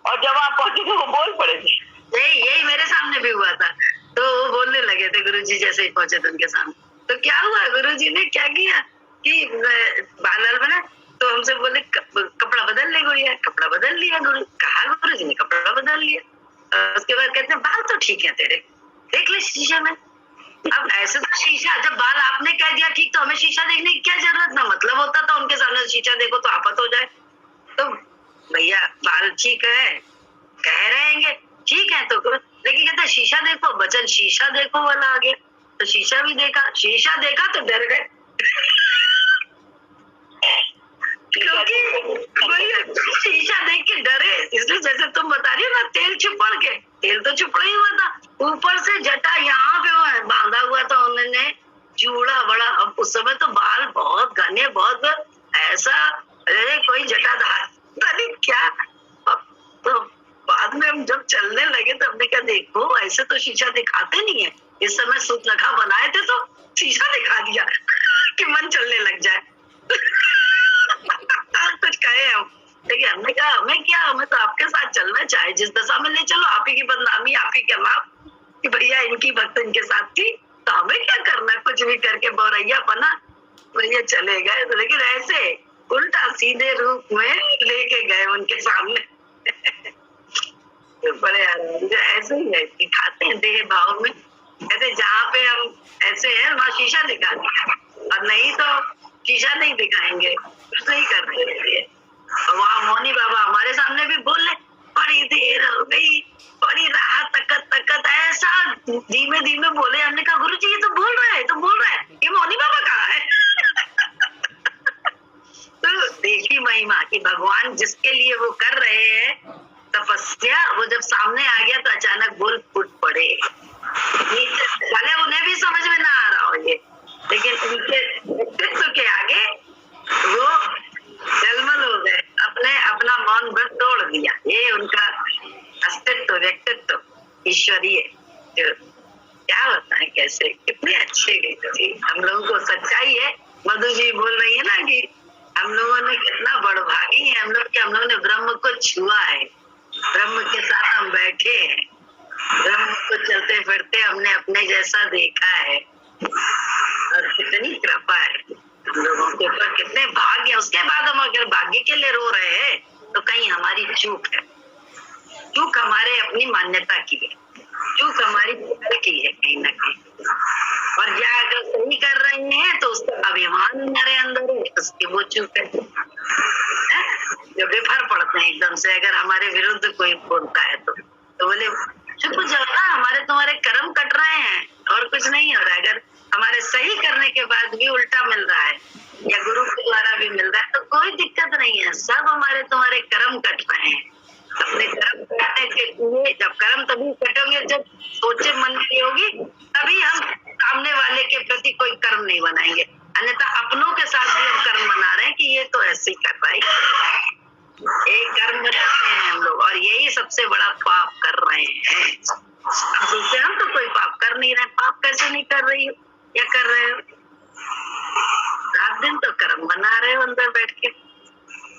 और जब वहां पहुंचे तो वो बोल पड़े थे। यही मेरे सामने भी हुआ था, तो वो बोलने लगे थे गुरु जी जैसे ही पहुंचे थे उनके सामने। तो क्या हुआ, गुरुजी ने क्या किया कि बाल लाल बना, तो हमसे बोले कपड़ा बदल ले गुड़िया। कपड़ा बदल लिया गुरु, कहा गुरुजी ने कपड़ा बदल लिया। उसके बाद कहते हैं बाल तो ठीक है तेरे, देख ले शीशे में। अब ऐसे तो शीशा, जब बाल आपने कह दिया ठीक, तो हमें शीशा देखने की क्या जरूरत, ना मतलब होता था उनके सामने शीशा देखो तो आफत हो जाए। तो भैया बाल ठीक है कह रहेंगे, ठीक है तो लेकिन कहते शीशा देखो, वचन शीशा देखो वाला आ गया, तो शीशा भी देखा, शीशा देखा तो डर गए क्योंकि भैया शीशा देख के डरे, इसलिए जैसे तुम बता रही हो ना, तेल छिपड़ के, तेल तो छिपड़ा ही हुआ था, ऊपर से जटा यहाँ पे बांधा हुआ था उन्होंने, चूड़ा बड़ा। अब उस समय तो बाल बहुत घने, बहुत ऐसा, अरे कोई जटाधार नहीं क्या। तो बाद में हम जब चलने लगे तो हमने कहा देखो ऐसे तो शीशा दिखाते नहीं है, इस समय सूतलखा बनाए थे तो शीशा दिखा दिया कि मन चलने लग जाए कुछ कहे हम, लेकिन हमने कहा हमें क्या, हमें तो आपके साथ चलना चाहिए, जिस दशा में ले चलो, आप ही की बदनामी, आप ही के नाम कि भैया इनकी भक्त इनके साथ थी, तो हमें क्या करना, कुछ भी करके बौरैया बना भैया चले गए। तो लेकिन ऐसे उल्टा सीधे रूप में लेके गए उनके सामने तो बड़े ऐसे ही है, दिखाते हैं देह भाव में, कहते जहाँ पे हम ऐसे हैं वहाँ शीशा दिखा और नहीं तो शीशा नहीं दिखाएंगे, कुछ नहीं करते। और वहाँ मौनी बाबा हमारे सामने भी बोले, बड़ी देर हो गई, बड़ी राह तकत तकत, ऐसा धीमे धीमे बोले। हमने कहा गुरुजी ये तो बोल रहा है, तो बोल रहा है, ये मौनी बाबा कहाँ है तो देखी महिमा कि भगवान जिसके लिए वो कर रहे हैं तपस्या, वो जब सामने आ गया तो अचानक बोल फूट पड़े। भले उन्हें भी समझ में ना आ रहा हो ये, लेकिन उनके व्यक्तित्व के आगे वो जलमल हो गए, अपना मौन व्रत तोड़ दिया। ये उनका अस्तित्व, व्यक्तित्व ईश्वरीय, जो क्या बताएं कैसे, कितने अच्छे गए। हम लोगों को सच्चाई है, मधु जी बोल रही है ना कि हम लोगों ने कितना बड़भागी है हम लोग, कि हम लोगों ने ब्रह्म को छुआ है, ब्रह्म के साथ हम बैठे हैं, ब्रह्म को चलते फिरते हमने अपने जैसा देखा है, और कितनी कृपा है हम लोगों के ऊपर, कितने भाग्य। उसके बाद हम अगर भाग्य के लिए रो रहे हैं तो कहीं हमारी चूक है, चूक हमारे अपनी मान्यता की है, चूक हमारी की है कहीं ना कहीं। और या अगर सही कर रहे हैं तो उसका अभिमान हमारे अंदर है, उसकी वो चूक है। जब विफर पड़ते हैं एकदम से, अगर हमारे विरुद्ध कोई बोलता है तो बोले चुप जाओ ना, हमारे तुम्हारे कर्म कट रहे हैं और कुछ नहीं हो रहा है। अगर हमारे सही करने के बाद भी उल्टा मिल रहा है या गुरु के द्वारा भी मिल रहा है तो कोई दिक्कत नहीं है, सब हमारे तुम्हारे कर्म कट रहे हैं। अपने कर्म काटने के लिए, जब कर्म तभी कटेंगे जब सोचे मन की होगी, तभी हम सामने वाले के प्रति कोई कर्म नहीं बनाएंगे, अन्यथा अपनों के साथ भी हम कर्म बना रहे हैं कि ये तो ऐसे ही कर रहा है, एक कर्म बनाते हैं हम लोग, और यही सबसे बड़ा पाप कर रहे हैं। अब सोचते हम तो कोई पाप कर नहीं रहे, पाप कैसे नहीं कर रही हो या कर रहे हो, रात दिन तो कर्म बना रहे हो अंदर बैठ के।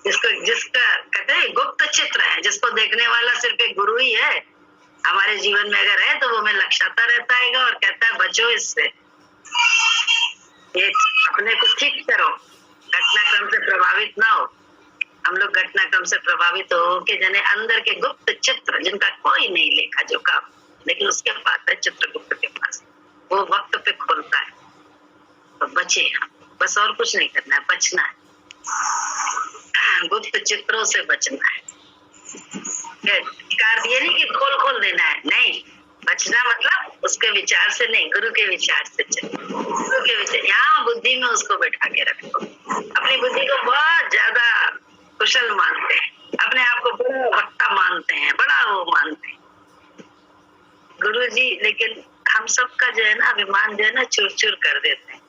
जिसका कहते हैं गुप्त चित्र है, जिसको देखने वाला सिर्फ एक गुरु ही है हमारे जीवन में अगर है, तो वो हमें लक्षाता रहता है और कहता है बचो इससे, ये अपने को ठीक करो, घटनाक्रम से प्रभावित ना हो। हम लोग घटनाक्रम से प्रभावित हो के जने अंदर के गुप्त चित्र, जिनका कोई नहीं लेखा जोखा, लेकिन उसके पास है, चित्रगुप्त के पास, वो वक्त पे खोलता है। तो बचे, बस और कुछ नहीं करना है, बचना है, गुप्त चित्रों से बचना है। ये नहीं कि खोल देना है, नहीं, बचना मतलब उसके विचार से नहीं, गुरु के विचार से चलो, गुरु के विचार, यहाँ बुद्धि में उसको बैठा के रखो। अपनी बुद्धि को बहुत ज्यादा कुशल मानते हैं, अपने आप को बड़ा वक्ता मानते हैं, बड़ा वो मानते हैं गुरु जी, लेकिन हम सबका जो है ना अभिमान जो है ना चूर चूर कर देते हैं,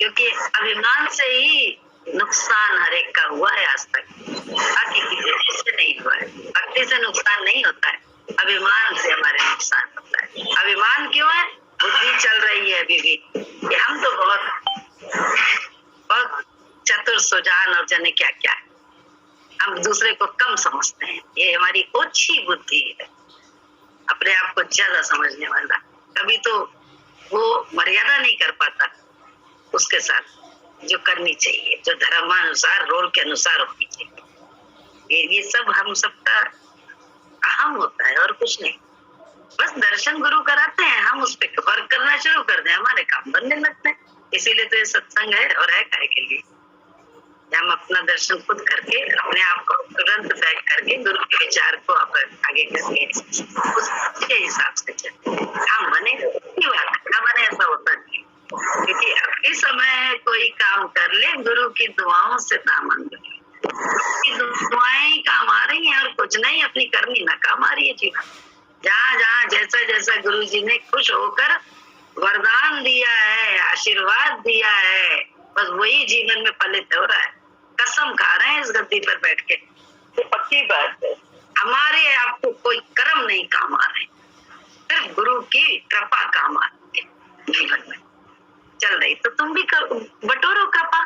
क्योंकि अभिमान से ही नुकसान हर एक का हुआ है आज तक, बाकी किसी से नहीं हुआ है। भक्ति से नुकसान नहीं होता है, अभिमान से हमारे नुकसान होता है। अभिमान क्यों है? बुद्धि चल रही है अभी भी कि हम तो बहुत चतुर सुजान और जाने क्या क्या है, हम दूसरे को कम समझते हैं, ये हमारी ओछी बुद्धि है, अपने आप को ज्यादा समझने वाला। कभी तो वो मर्यादा नहीं कर पाता, उसके साथ जो करनी चाहिए, जो धर्मानुसार रोल के अनुसार होनी चाहिए। ये सब हम सबका अहम होता है और कुछ नहीं। बस दर्शन गुरु कराते हैं, हम उस पर वर्क करना शुरू कर दें, हमारे काम बनने लगते हैं। इसीलिए तो ये सत्संग है, और है काहे के लिए? हम अपना दर्शन खुद करके अपने आप को तुरंत बैक करके गुरु के विचार को आगे करके उसके हिसाब से चले। काम बने ना बने ऐसा होता नहीं, क्योंकि अभी समय कोई काम कर ले गुरु की दुआओं से दामन ले, दुआएं ही काम आ रही हैं और कुछ नहीं, अपनी करनी ना काम आ रही है जीवन। जहाँ जहाँ जैसा जैसा गुरु जी ने खुश होकर वरदान दिया है, आशीर्वाद दिया है, बस वही जीवन में फलित हो रहा है। कसम खा रहे हैं इस गद्दी पर बैठ के, तो पक्की बात है। हमारे आपको कोई कर्म नहीं काम आ रहे, सिर्फ गुरु की कृपा काम आ रही है जीवन में चल रही। तो तुम भी बटोरो कृपा,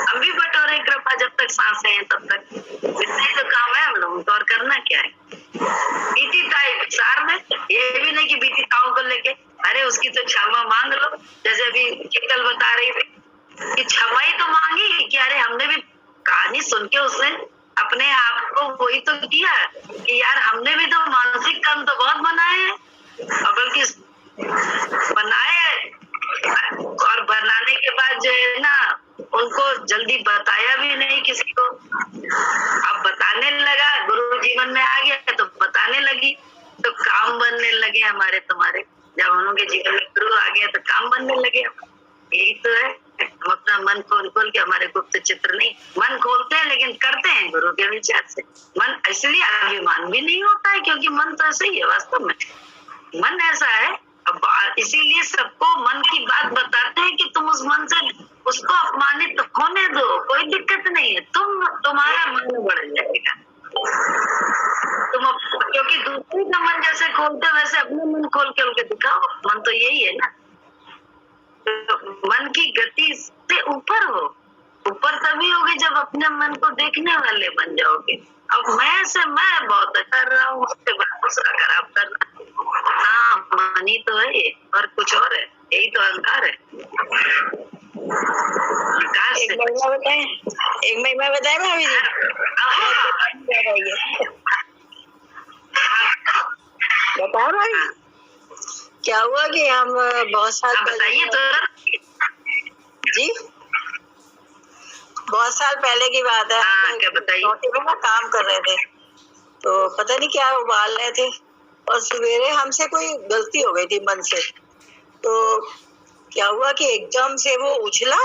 हम भी बटोरे कृपा, जब तक सांसें हैं तब तक। इतना ही तो काम है हम लोगों को, और करना क्या है? बीती ताई विचार में ये भी नहीं कि बीती ताओं को लेके अरे उसकी तो क्षमा मांग लो, जैसे अभी कल बता रही थी कि क्षमा ही तो मांगी कि अरे हमने भी कहानी सुन के उसने अपने आप को वही तो किया कि यार हमने भी तो मानसिक कर्म तो बहुत बनाए हैं, और बल्कि बनाए और बनाने के बाद जो है ना उनको जल्दी बताया भी नहीं किसी को। अब बताने लगा, गुरु जीवन में आ गया तो बताने लगी, तो काम बनने लगे हमारे तुम्हारे। जब हम लोग के जीवन में गुरु आ गया तो काम बनने लगे। यही तो है, हम अपना मन खोल के, हमारे गुप्त चित्र नहीं, मन खोलते हैं लेकिन करते हैं गुरु के विचार से। मन इसलिए अभिमान भी नहीं होता है क्योंकि मन तो ऐसा ही है, वास्तव में मन ऐसा है। अब इसीलिए सबको मन की बात बताते हैं कि तुम उस मन से उसको अपमानित होने दो, कोई दिक्कत नहीं है, तुम्हारा मन बढ़ जाएगा। तुम क्योंकि दूसरे का मन जैसे खोलते वैसे अपना मन खोल के दिखाओ। मन तो यही है ना, तो मन की गति से ऊपर हो, ऊपर तभी होगी जब अपने मन को देखने वाले बन जाओगे। अब मैं से मैं बहुत कर रहा हूँ, उससे दूसरा खराब करना, हाँ मन ही तो है ये, और कुछ और है, यही तो अहंकार है। एक महिमा बताए भाभी जी। बताओ भाई, क्या हुआ कि हम बहुत साल बताइए तो जी, बहुत साल पहले की बात है। क्या बताइए? में काम कर रहे थे तो पता नहीं क्या उबाल रहे थे, और सवेरे हमसे कोई गलती हो गई थी मन से। तो क्या हुआ कि एकदम से वो उछला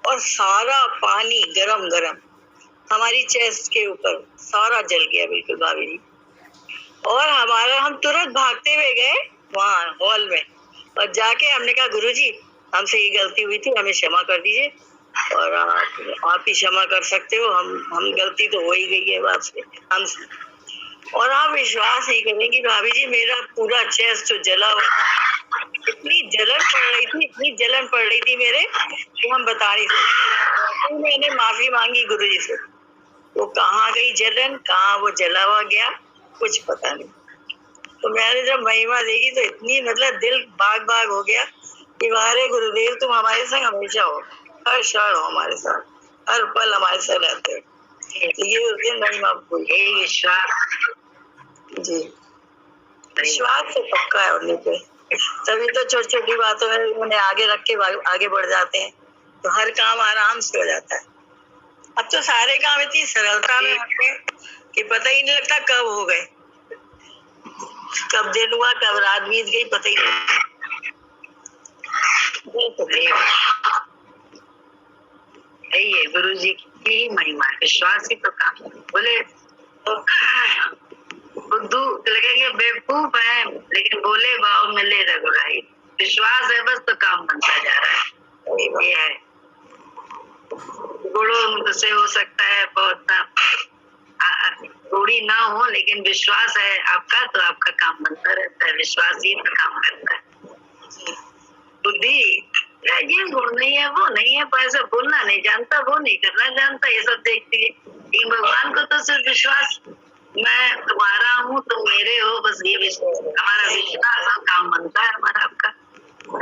और सारा पानी गरम गरम हमारी चेस्ट के ऊपर सारा जल गया बिल्कुल भाभी जी। और हम तुरंत भागते हुए गए वहाँ हॉल में, और जाके हमने कहा गुरुजी हमसे ये गलती हुई थी, हमें क्षमा कर दीजिए, और आप ही क्षमा कर सकते हो, हम गलती तो हो ही गई है आपसे हमसे। और आप विश्वास नहीं करेंगी भाभी जी, मेरा पूरा चेस्ट जो जला हुआ, इतनी जलन पड़ रही थी मेरे कि हम बता नहीं सकते। तो मैंने माफी मांगी गुरुजी से, वो कहाँ गई जलन, कहाँ वो जला हुआ गया, कुछ पता नहीं। तो मैंने जब महिमा देखी तो इतनी मतलब दिल बाग बाग हो गया कि वारे गुरुदेव तुम हमारे संग हमेशा हो, हर क्षण हो हमारे साथ, हर पल हमारे साथ रहते हो। ये उस दिन महिमा यही विश्वास जी, विश्वास तो पक्का है उन्हीं पे, तभी तो छोटी छोटी बातों में उन्हें आगे रख के आगे बढ़ जाते हैं, तो हर काम आराम से हो जाता है। अब तो सारे काम इतनी सरलता में होते हैं कि पता ही नहीं लगता कब हो गए, कब दिन हुआ, कब रात बीत गई, पता ही नहीं। यही है गुरु जी की महिमा, विश्वास ही तो काम। बोले बुद्धू लगेंगे बेवकूफ है, लेकिन बोले भाव मिले रघुराई। विश्वास है बस तो काम बनता जा रहा है। ये है, गुणों से हो सकता है बहुत थोड़ी ना हो, लेकिन विश्वास है आपका तो आपका काम बनता रहता है। विश्वास ही तो काम करता है। बुद्धि ये गुण नहीं है, वो नहीं है, पर ऐसा बोलना नहीं जानता, वो नहीं करना जानता, ये सब देखती है। लेकिन भगवान को तो सिर्फ विश्वास, मैं तुम्हारा हूँ तुम मेरे हो, बस ये हमारा विश्वास और काम बनता है हमारा आपका।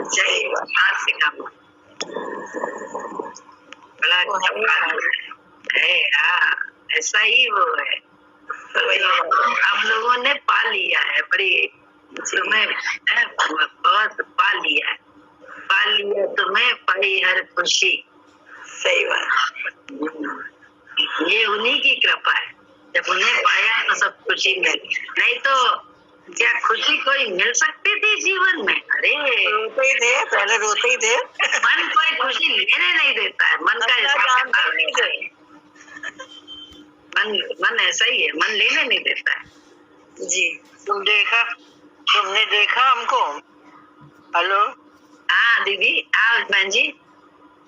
चाहिए हाथ से काम बड़ा अच्छा बात है। हाँ, ऐसा ही वो है। तो हम लोगों ने पा लिया है, बड़ी तुम्हें बहुत पा लिया है, पा लिया तुम्हें, पाई हर खुशी। सही बात। ये उन्हीं की कृपा है, जब उन्हें पाया तो सब खुशी मिली, नहीं तो क्या खुशी कोई मिल सकती थी जीवन में? अरे रोते ही थे, पहले रोते ही थे। मन कोई खुशी लेने नहीं देता है, मन का हिसाब नहीं थे। मन ऐसा ही है, मन लेने नहीं देता है। जी। तुमने देखा हमको? हेलो। हाँ दीदी, हाँ बहन जी।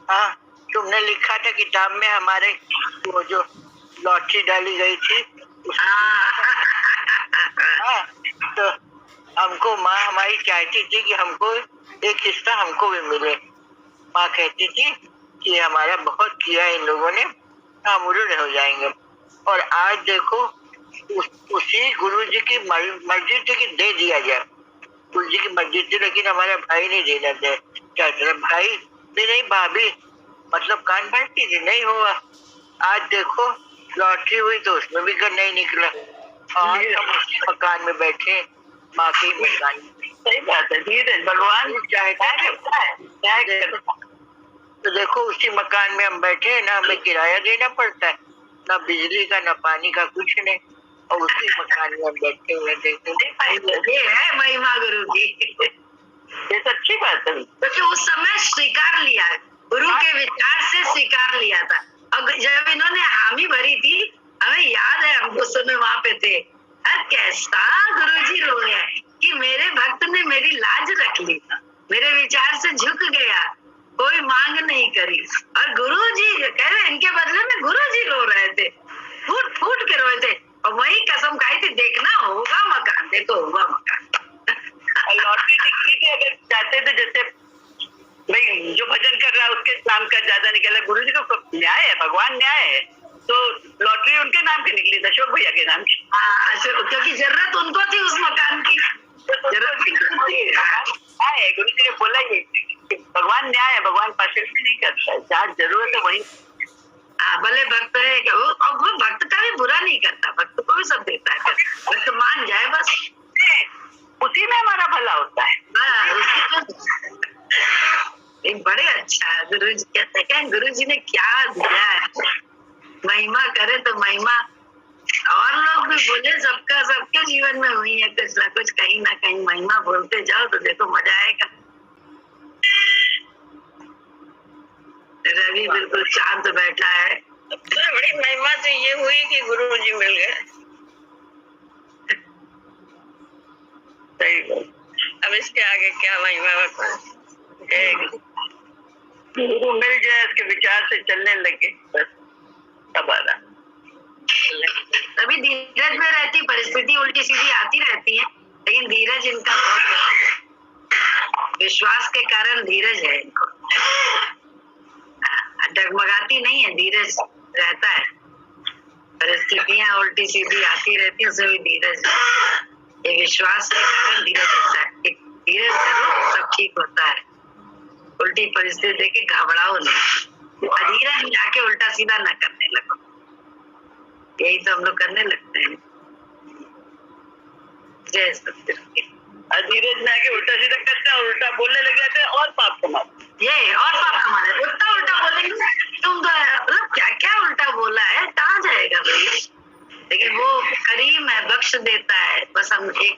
हाँ, तुमने लिखा था किताब में हमारे वो जो लॉटरी डाली गई थी। हाँ, तो हमको माँ हमारी चाहती थी कि हमको एक हिस्सा हमको भी मिले। माँ कहती थी कि हमारा बहुत किया इन लोगों ने, हम उड़े हो जाएंगे। और आज देखो उसी गुरु जी की मर्जी थी कि दे दिया जाए, गुरु जी की मर्जी थी, लेकिन हमारा भाई नहीं देना दे चाहते। भाई भी नहीं, भाभी मतलब कान भरती थी, नहीं हुआ। आज देखो लॉटरी हुई तो उसमें भी घर नहीं निकला, और हम उसी मकान में बैठे, माँ के मकान। सही बात है, धीरे भगवान तो देखो उसी मकान में हम बैठे हैं, ना हमें किराया देना पड़ता है, ना बिजली का, ना पानी का, कुछ नहीं, और उसी मकान में हम बैठे हुए देखते। ये है महिमा गुरु की। ये सच्ची बात है, क्योंकि उस समय स्वीकार लिया, गुरु के विचार से स्वीकार लिया था। और जब इन्होंने हामी भरी थी, हमें याद है, हम उस समय वहां पे थे, कैसा गुरुजी रोया कि मेरे भक्त ने मेरी लाज रख ली, मेरे विचार से झुक गया, कोई मांग नहीं करी। और गुरुजी कह रहे, इनके बदले में गुरुजी रो रहे थे, फूट फूट के रोए थे, और वही कसम खाई थी, देखना होगा मकान, देखो होगा मकान। लॉटरी निकली थी, अगर चाहते थे जैसे भाई जो भजन कर रहा है उसके नाम का ज्यादा निकला, गुरु जी को न्याय है, भगवान न्याय है, तो लॉटरी उनके नाम की निकली थी, अशोक भैया के नाम की। क्योंकि जरूरत उनको थी उस मकान की, जरूरत है। गुरु जी ने बोला ये भगवान न्याय है, भगवान पार्शलिटी नहीं करता है, जहाँ जरूरत है वही। भले भक्त है, वो भक्त का भी बुरा नहीं करता, भक्त को भी सब देता है, भक्त मान जाए बस, उसी में हमारा भला होता है। बड़े अच्छा है गुरु जी, कहते हैं गुरु जी ने क्या दिया है, महिमा करे तो महिमा, और लोग भी बोले, सबके जीवन में हुई है कुछ ना कुछ, कहीं ना कहीं महिमा बोलते जाओ तो देखो मजा आएगा। रवि बिल्कुल शांत बैठा है। सबसे बड़ी महिमा तो ये हुई कि गुरु जी मिल गए। सही बात। अब इसके आगे क्या महिमा बताएं? गुरु मिल जाए, इसके विचार से चलने लगे, बस अब आ रहा। तभी धीरज में रहती, परिस्थिति उल्टी सीधी आती रहती है, लेकिन धीरज इनका बहुत, विश्वास के कारण धीरज है इनको, डगमगाती नहीं है, धीरज रहता है। परिस्थितियां उल्टी सीधी आती रहती है, उसमें भी धीरज, ये विश्वास के कारण धीरज होता है। धीरज करो सब ठीक होता है, उल्टी परिस्थिति देखे घबराओ नहीं, धीरज में आके उल्टा सीधा न करने लगो, यही तो हम लोग करने लगते हैं। जय सत्य। धीरज में आके उल्टा सीधा करता है, उल्टा बोलने लग जाते हैं और पाप कमाते, ये और पाप कमाते, उल्टा बोलेंगे तुम तो, मतलब क्या क्या उल्टा बोला है, कहाँ जाएगा भाई। लेकिन वो करीम है, बख्श देता है, बस हम एक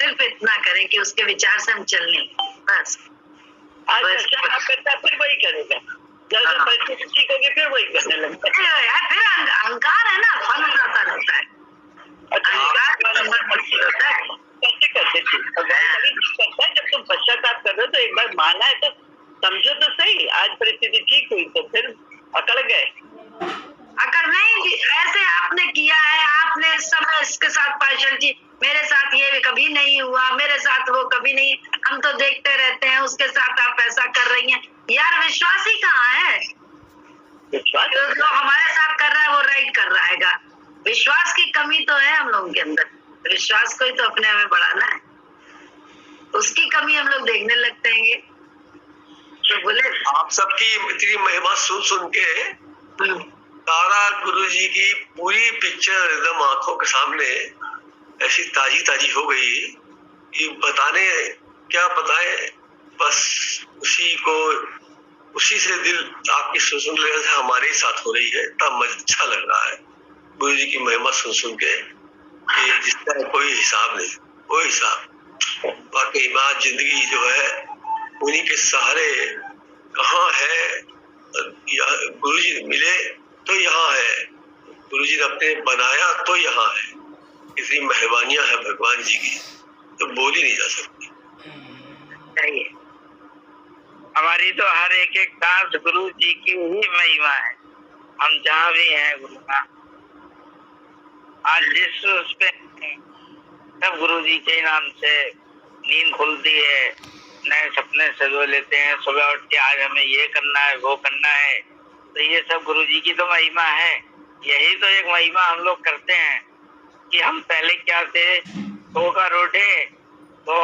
सिर्फ इतना करें कि उसके विचार से हम चलने, बस। आज अच्छा करता है फिर वही करेगा, जैसे परिस्थिति ठीक होगी फिर वही करने लगता है। फिर अहंकार है ना, फल उठाता रहता है, अहंकार होता है। कैसे करते थे करता है, जब तुम पश्चाताप कर रहे हो तो एक बार माना है तो समझो तो सही, आज परिस्थिति ठीक हुई तो फिर अकड़ गए। अकड़ नहीं, ऐसे आपने किया है, आपने इस समय इसके साथ पार्शलिटी, मेरे साथ ये कभी नहीं हुआ, मेरे साथ वो कभी नहीं, हम तो देखते रहते हैं, उसके साथ आप ऐसा कर रही हैं। यार विश्वास ही कहाँ है? विश्वास जो हमारे साथ कर रहा है वो राइट कर रहा है, विश्वास की कमी तो है हम लोगों के अंदर, विश्वास को ही तो अपने हमें बढ़ाना है, उसकी कमी हम लोग देखने लगते हैं। तो बोले आप सबकी इतनी महिमा सुन सुन के तारा गुरुजी की पूरी पिक्चर एकदम आंखों के सामने ऐसी ताजी ताजी हो गई कि बताने क्या बताए, बस उसी से दिल आपकी सुन रहे थे, हमारे साथ हो रही है, तब अच्छा लग रहा है गुरु जी की महिमा सुन सुन के कि जिसका कोई हिसाब नहीं, कोई हिसाब। बाकी बात जिंदगी जो है उन्हीं के सहारे कहाँ है, गुरु जी मिले तो यहाँ है, गुरु जी ने अपने बनाया तो यहाँ है, इतनी मेहरबानियां है भगवान जी की तो बोल ही नहीं जा सकती। हमारी तो हर एक सांस गुरु जी की ही महिमा है। हम जहाँ भी हैं गुरु का आज जिस उस पे सब गुरु जी के नाम से नींद खुलती है, नए सपने सजो लेते हैं, सुबह उठ के आज हमें ये करना है वो करना है, तो ये सब गुरु जी की तो महिमा है। यही तो एक महिमा हम लोग करते हैं कि हम पहले क्या थे, सोकर उठे तो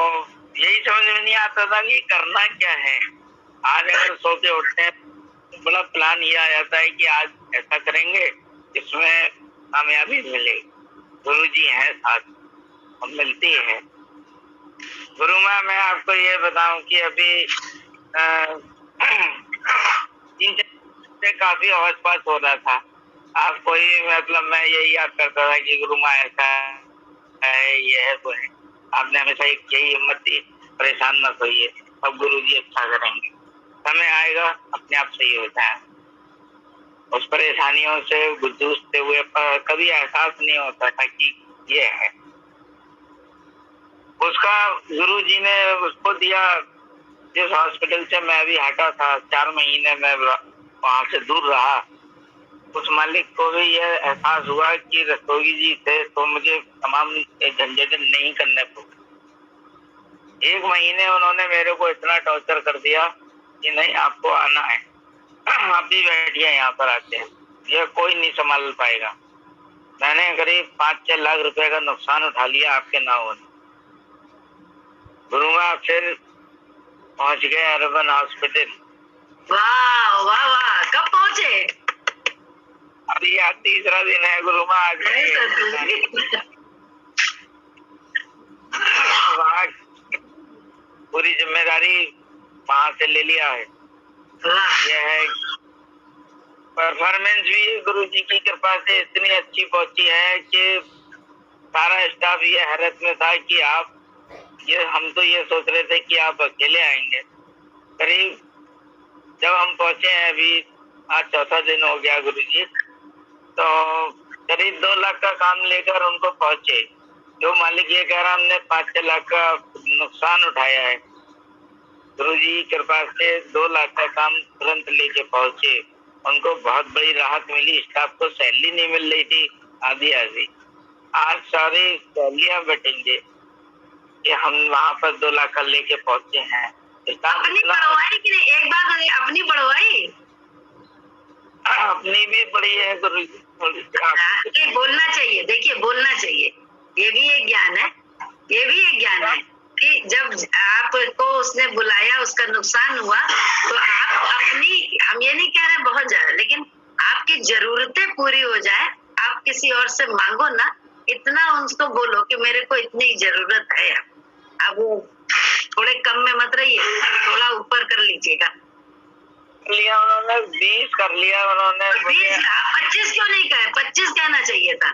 यही समझ में नहीं आता था कि करना क्या है। आज अगर सो के उठते हैं तो बड़ा प्लान ये आ जाता है कि आज ऐसा करेंगे इसमें कामयाबी मिलेगी। गुरु जी हैं साथ और मिलती है। गुरु माँ मैं आपको ये बताऊं कि अभी 3 से काफी आवाज पास हो रहा था। आपको ही मतलब मैं यही याद करता था कि गुरु माँ ऐसा है, ये है वो है। आपने हमेशा यही हिम्मत दी, परेशान मत होइए, अब गुरु जी अच्छा करेंगे, समय आएगा अपने आप सही होता है। उस परेशानियों से जूझते हुए कभी एहसास नहीं होता था कि ये है। उसका गुरु जी ने उसको दिया। जिस हॉस्पिटल से मैं अभी हटा था, 4 महीने में वहां से दूर रहा, उस मालिक को भी यह एहसास हुआ कि रस्तोगी जी थे तो मुझे तमाम झंझट नहीं करने पड़े। 1 महीने उन्होंने मेरे को इतना टॉर्चर कर दिया कि नहीं आपको आना है, आप भी बैठिए यहाँ पर आते हैं, यह कोई नहीं संभाल पाएगा। मैंने करीब 5-6 लाख रुपए का नुकसान उठा लिया आपके ना होने। गुरुमा फिर पहुंच गए अर्बन हॉस्पिटल। वाह वाह वाह, कब पहुंचे? अभी आज 3रा दिन है गुरुमा। वहाँ पूरी जिम्मेदारी वहां से ले लिया है। यह है परफॉर्मेंस भी गुरु जी की कृपा से इतनी अच्छी पहुंची है कि सारा स्टाफ ये हैरत में था कि आप हम तो ये सोच रहे थे कि आप अकेले आएंगे। करीब जब हम पहुंचे हैं, अभी आज 4था दिन हो गया गुरु जी, तो करीब 2 लाख का काम लेकर उनको पहुंचे। जो मालिक ये कह रहा हमने 5-6 लाख का नुकसान उठाया है, गुरु जी की कृपा से 2 लाख का काम तुरंत लेके पहुंचे। उनको बहुत बड़ी राहत मिली। स्टाफ को सैलरी नहीं मिल रही थी, आधी आज सारी सैलरियां बटेंगे कि हम वहाँ पर 2 लाख का लेके पहुंचे हैं। अपनी बढ़वाई कि नहीं? एक बात अपनी बढ़वाई, अपनी भी बड़ी है गुरु जी। बोलना चाहिए, देखिए बोलना चाहिए, ये भी एक ज्ञान है, ये भी एक ज्ञान है कि जब आपको उसने बुलाया, उसका नुकसान हुआ, तो आप अपनी, हम ये नहीं कह रहे बहुत ज्यादा, लेकिन आपकी जरूरतें पूरी हो जाए, आप किसी और से मांगो ना, इतना उनको बोलो कि मेरे को इतनी जरूरत है। अब वो थोड़े कम में मत रहिए, थोड़ा ऊपर कर लीजिएगा। लिया उन्होंने 20 कर लिया उन्होंने। 25 क्यों नहीं कहे? 25 कहना चाहिए था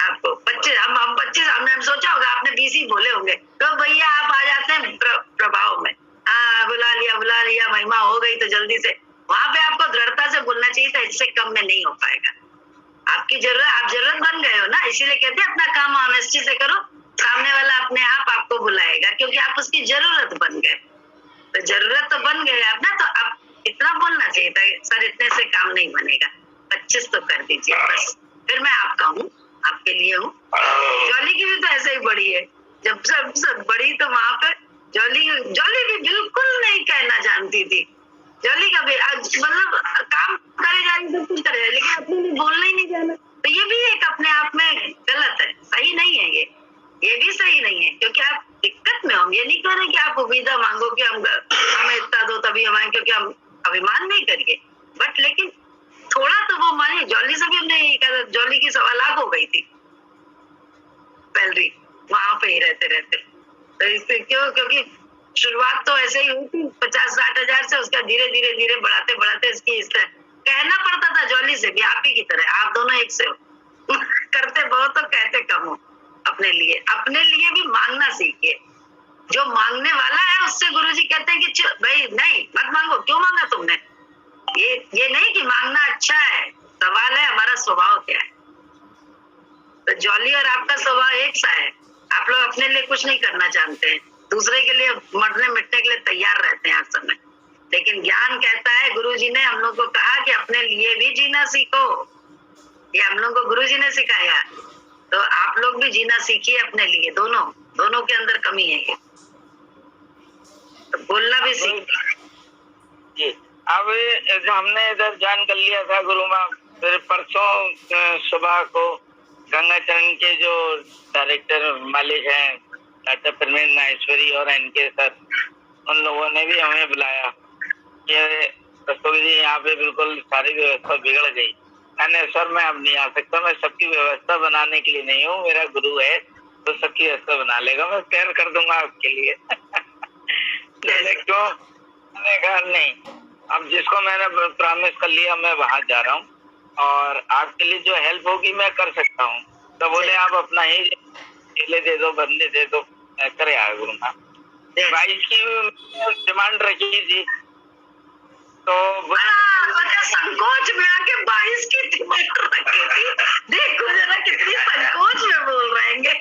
आपको। 25 हम 25 हमने सोचा होगा, आपने 20 ही बोले होंगे। तो भैया आप आ जाते हैं प्रभाव में, हाँ बुला लिया, महिमा हो गई तो जल्दी से। वहां पे आपको दृढ़ता से बोलना चाहिए था, इससे कम में नहीं हो पाएगा। आपकी जरूरत, आप जरूरत बन गए हो ना, इसीलिए कहते हैं अपना काम ऑनेस्टी से करो, सामने वाला अपने आप आपको बुलाएगा, क्योंकि आप उसकी जरूरत बन गए। तो जरूरत तो बन गए आप ना, तो आप इतना बोलना चाहिए था, सर इतने से काम नहीं बनेगा, 25 तो कर दीजिए बस। फिर मैं आपका हूँ, आपके लिए हूँ। जॉली की भी तो ऐसे ही बड़ी है, जब सब बड़ी तो वहां पे जॉली भी बिल्कुल नहीं कहना जानती थी। जॉली का भी मतलब काम करे जा रही, सब कुछ करे, लेकिन अपने लिए बोलना ही नहीं जाना। तो ये भी एक अपने आप में गलत है, सही नहीं है ये भी सही नहीं है, क्योंकि आप दिक्कत में होंगे। ये नहीं कह रहे कि आप उम्मीदा मांगो कि हमें इतना दो तभी हम आएंगे, कि हम अभिमान नहीं करिए, बट लेकिन थोड़ा तो वो मानिए। जॉली से भी हमने यही कहा, जॉली की 1.25 लाख हो गई थी सैलरी वहां पे ही रहते रहते। तो इससे क्यों, क्योंकि शुरुआत तो ऐसे ही हुई थी 50-60 हजार से, उसका धीरे धीरे धीरे बढ़ाते बढ़ाते इसकी इस तरह कहना पड़ता था जॉली से भी, आप ही की तरह, आप दोनों एक से हो करते बहुत हो, कहते कम हो। अपने लिए भी मांगना सीखिए। जो मांगने वाला है उससे गुरुजी कहते हैं कि भाई नहीं मत मांगो, क्यों मांगा तुमने? ये नहीं कि मांगना अच्छा है, सवाल है हमारा स्वभाव क्या है। तो जॉली और आपका स्वभाव एक सा है, आप लोग अपने लिए कुछ नहीं करना जानते हैं, दूसरे के लिए मरने मिटने के लिए तैयार रहते हैं हर समय। लेकिन ज्ञान कहता है, गुरुजी ने हम लोग को कहा कि अपने लिए भी जीना सीखो, ये हम लोग को गुरुजी ने सिखाया। तो आप लोग भी जीना सीखिए अपने लिए, दोनों के अंदर कमी है ये, तो बोलना भी सीखिए। अब जो हमने इधर ज्ञान कर लिया था गुरु माँ, फिर परसों सुबह को गंगाचरण के जो डायरेक्टर मालिक हैं डॉक्टर प्रवीण माहेश्वरी और इनके सर, उन लोगों ने भी हमें बुलाया कि रस्तोगी जी यहाँ पे बिल्कुल सारी व्यवस्था बिगड़ गई। मैंने सर मैं अब नहीं आ सकता, मैं सबकी व्यवस्था बनाने के लिए नहीं हूँ, मेरा गुरु है तो सबकी व्यवस्था बना लेगा, मैं तैयार कर दूंगा आपके लिए क्यों? मैंने कहा नहीं, अब जिसको मैंने प्रॉमिस कर लिया मैं वहां जा रहा हूँ और आपके लिए जो हेल्प होगी मैं कर सकता हूँ। तो बोले आप अपना ही केले दे दो, बंदे दे दो, करे आया गुरु माँ। 22 की डिमांड रखी थी, तो संकोच में आके 22 की डिमांड रखी थी। देखो जरा कितनी संकोच में बोल रहे हैं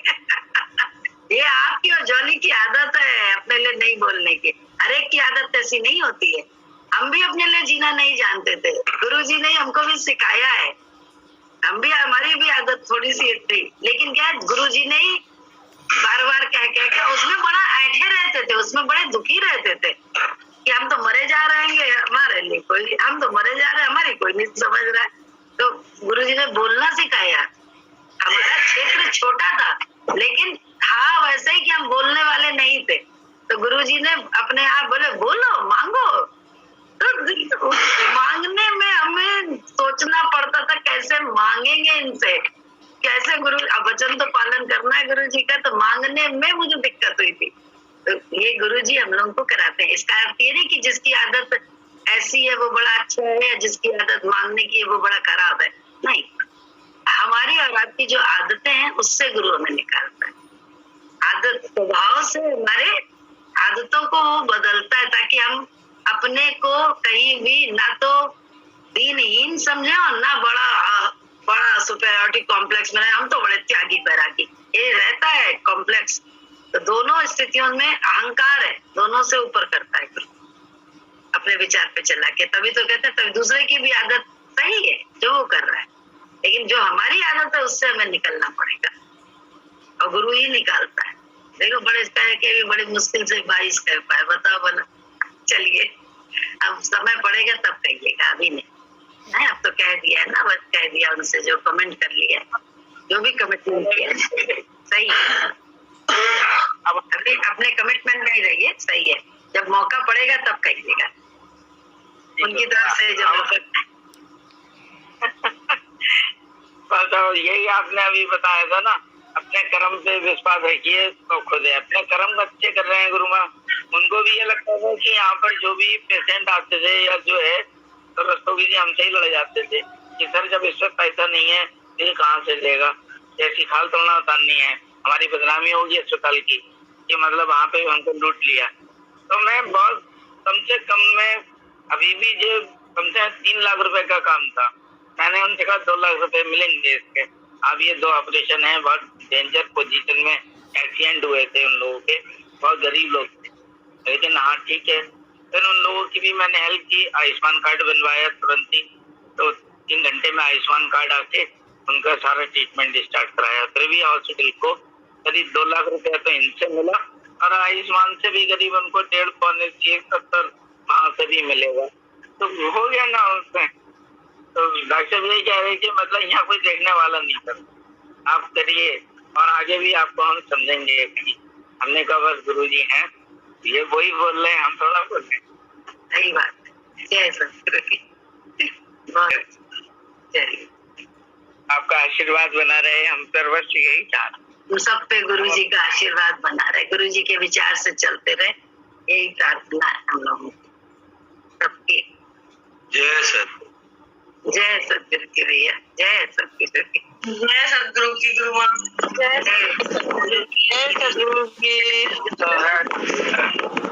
ये आपकी और जॉली की आदत है अपने लिए नहीं बोलने की। हर एक की आदत ऐसी नहीं होती है, हम भी अपने लिए जीना नहीं जानते थे, गुरुजी ने हमको भी सिखाया है, हमारी भी आदत थोड़ी सी थी, लेकिन क्या गुरुजी ने ही बार बार कह के उसमें बड़ा ऐठे रहते थे, उसमें बड़े दुखी रहते थे कि हम तो मरे जा रहे हैं, हमारे लिए कोई, हम तो मरे जा रहे हैं, हमारी कोई नहीं समझ रहा है। तो गुरुजी ने बोलना सिखाया। हमारा क्षेत्र छोटा था लेकिन था वैसे ही कि हम बोलने वाले नहीं थे, तो गुरुजी ने अपने आप बोले बोलो मांगो। तो मांगने में हमें सोचना पड़ता था कैसे मांगेंगे इनसे, कैसे गुरु वचन तो पालन करना है गुरुजी का, तो मांगने में मुझे दिक्कत हुई थी। तो ये गुरुजी हम लोगों को कराते हैं। इसका अर्थ ये नहीं कि जिसकी आदत ऐसी है वो बड़ा अच्छा है, जिसकी आदत मांगने की है वो बड़ा खराब है, नहीं। हमारी और आपकी जो आदतें हैं उससे गुरु हमें निकालता है। आदत स्वभाव से हमारे आदतों को वो बदलता है ताकि हम अपने को कहीं भी ना तो दीनहीन समझे और ना बड़ा सुपेरियरिटी कॉम्प्लेक्स में, हम तो बड़े त्यागी बैरागी, ये रहता है कॉम्प्लेक्स। तो दोनों स्थितियों में अहंकार है, दोनों से ऊपर करता है अपने विचार पे चला के, तभी तो कहते हैं तभी दूसरे की भी आदत सही है जो वो कर रहा है, लेकिन जो हमारी आदत है उससे हमें निकलना पड़ेगा और गुरु ही निकालता है। देखो बड़े कह के भी बड़ी मुश्किल से 22 कह पाए, बताओ बोला। चलिए अब समय पड़ेगा तब कहिएगा, अभी नहीं है, अब तो कह दिया है ना, बस कह दिया उनसे जो कमेंट कर लिया, जो भी कमिटमेंट किया सही है। अब अभी अपने कमिटमेंट में ही रहिए, सही है, जब मौका पड़ेगा तब कहिएगा उनकी तरफ से जब यही आपने अभी बताया था ना, अपने कर्म पे विश्वास रखिए तो खुद है। अपने कर्म अच्छे कर रहे हैं गुरु माँ, उनको भी ये लगता था कि यहाँ पर जो भी पेशेंट आते थे या जो है तो रस्तोगी जी हमसे ही लड़ जाते थे कि सर जब इस वक्त पैसा नहीं है तो ये कहाँ से देगा, ऐसी खाल तोड़ना उतारनी है, हमारी बदनामी होगी अस्पताल की, कि मतलब वहाँ पे हमको लूट लिया। तो मैं बहुत कम से कम में अभी भी जो कम से 3 लाख रुपए का काम था, मैंने उनसे कहा 2 लाख रुपए मिलेंगे इसके। अब ये 2 ऑपरेशन है, बहुत डेंजर पोजीशन में एक्सीडेंट हुए थे उन लोगों के, बहुत गरीब लोग थे, लेकिन हाँ ठीक है। फिर उन लोगों की भी मैंने हेल्प की, आयुष्मान कार्ड बनवाया तुरंत ही, तो 3 घंटे में आयुष्मान कार्ड आके उनका सारा ट्रीटमेंट स्टार्ट कराया। फिर भी हॉस्पिटल को करीब 2 लाख रुपया तो इनसे मिला और आयुष्मान से भी करीब उनको 1.5-1.70 वहां से भी मिलेगा, तो हो गया ना उसमें। तो डॉक्टर भी यही कह रहे कि मतलब यहाँ कोई देखने वाला नहीं कर, आप करिए और आगे भी आपको हम समझेंगे। हमने कहा बस गुरुजी हैं, ये वही बोल रहे हैं, हम थोड़ा बोल रहे हैं। सही बात, जय सतगुरु की। बहुत चलिए, आपका आशीर्वाद बना रहे, हम सर्वस्व यही चाहते। हम सब पे गुरु जी का आशीर्वाद बना रहे, गुरु जी के विचार से चलते रहे, यही प्रार्थना है हम लोगों की सबकी। जय सतगुरु। जय सतगुरु की भैया, जय सतगुरु की। जय सतगुरु की गुरुआ। जय सतगुरु की। जय सतगुरु की।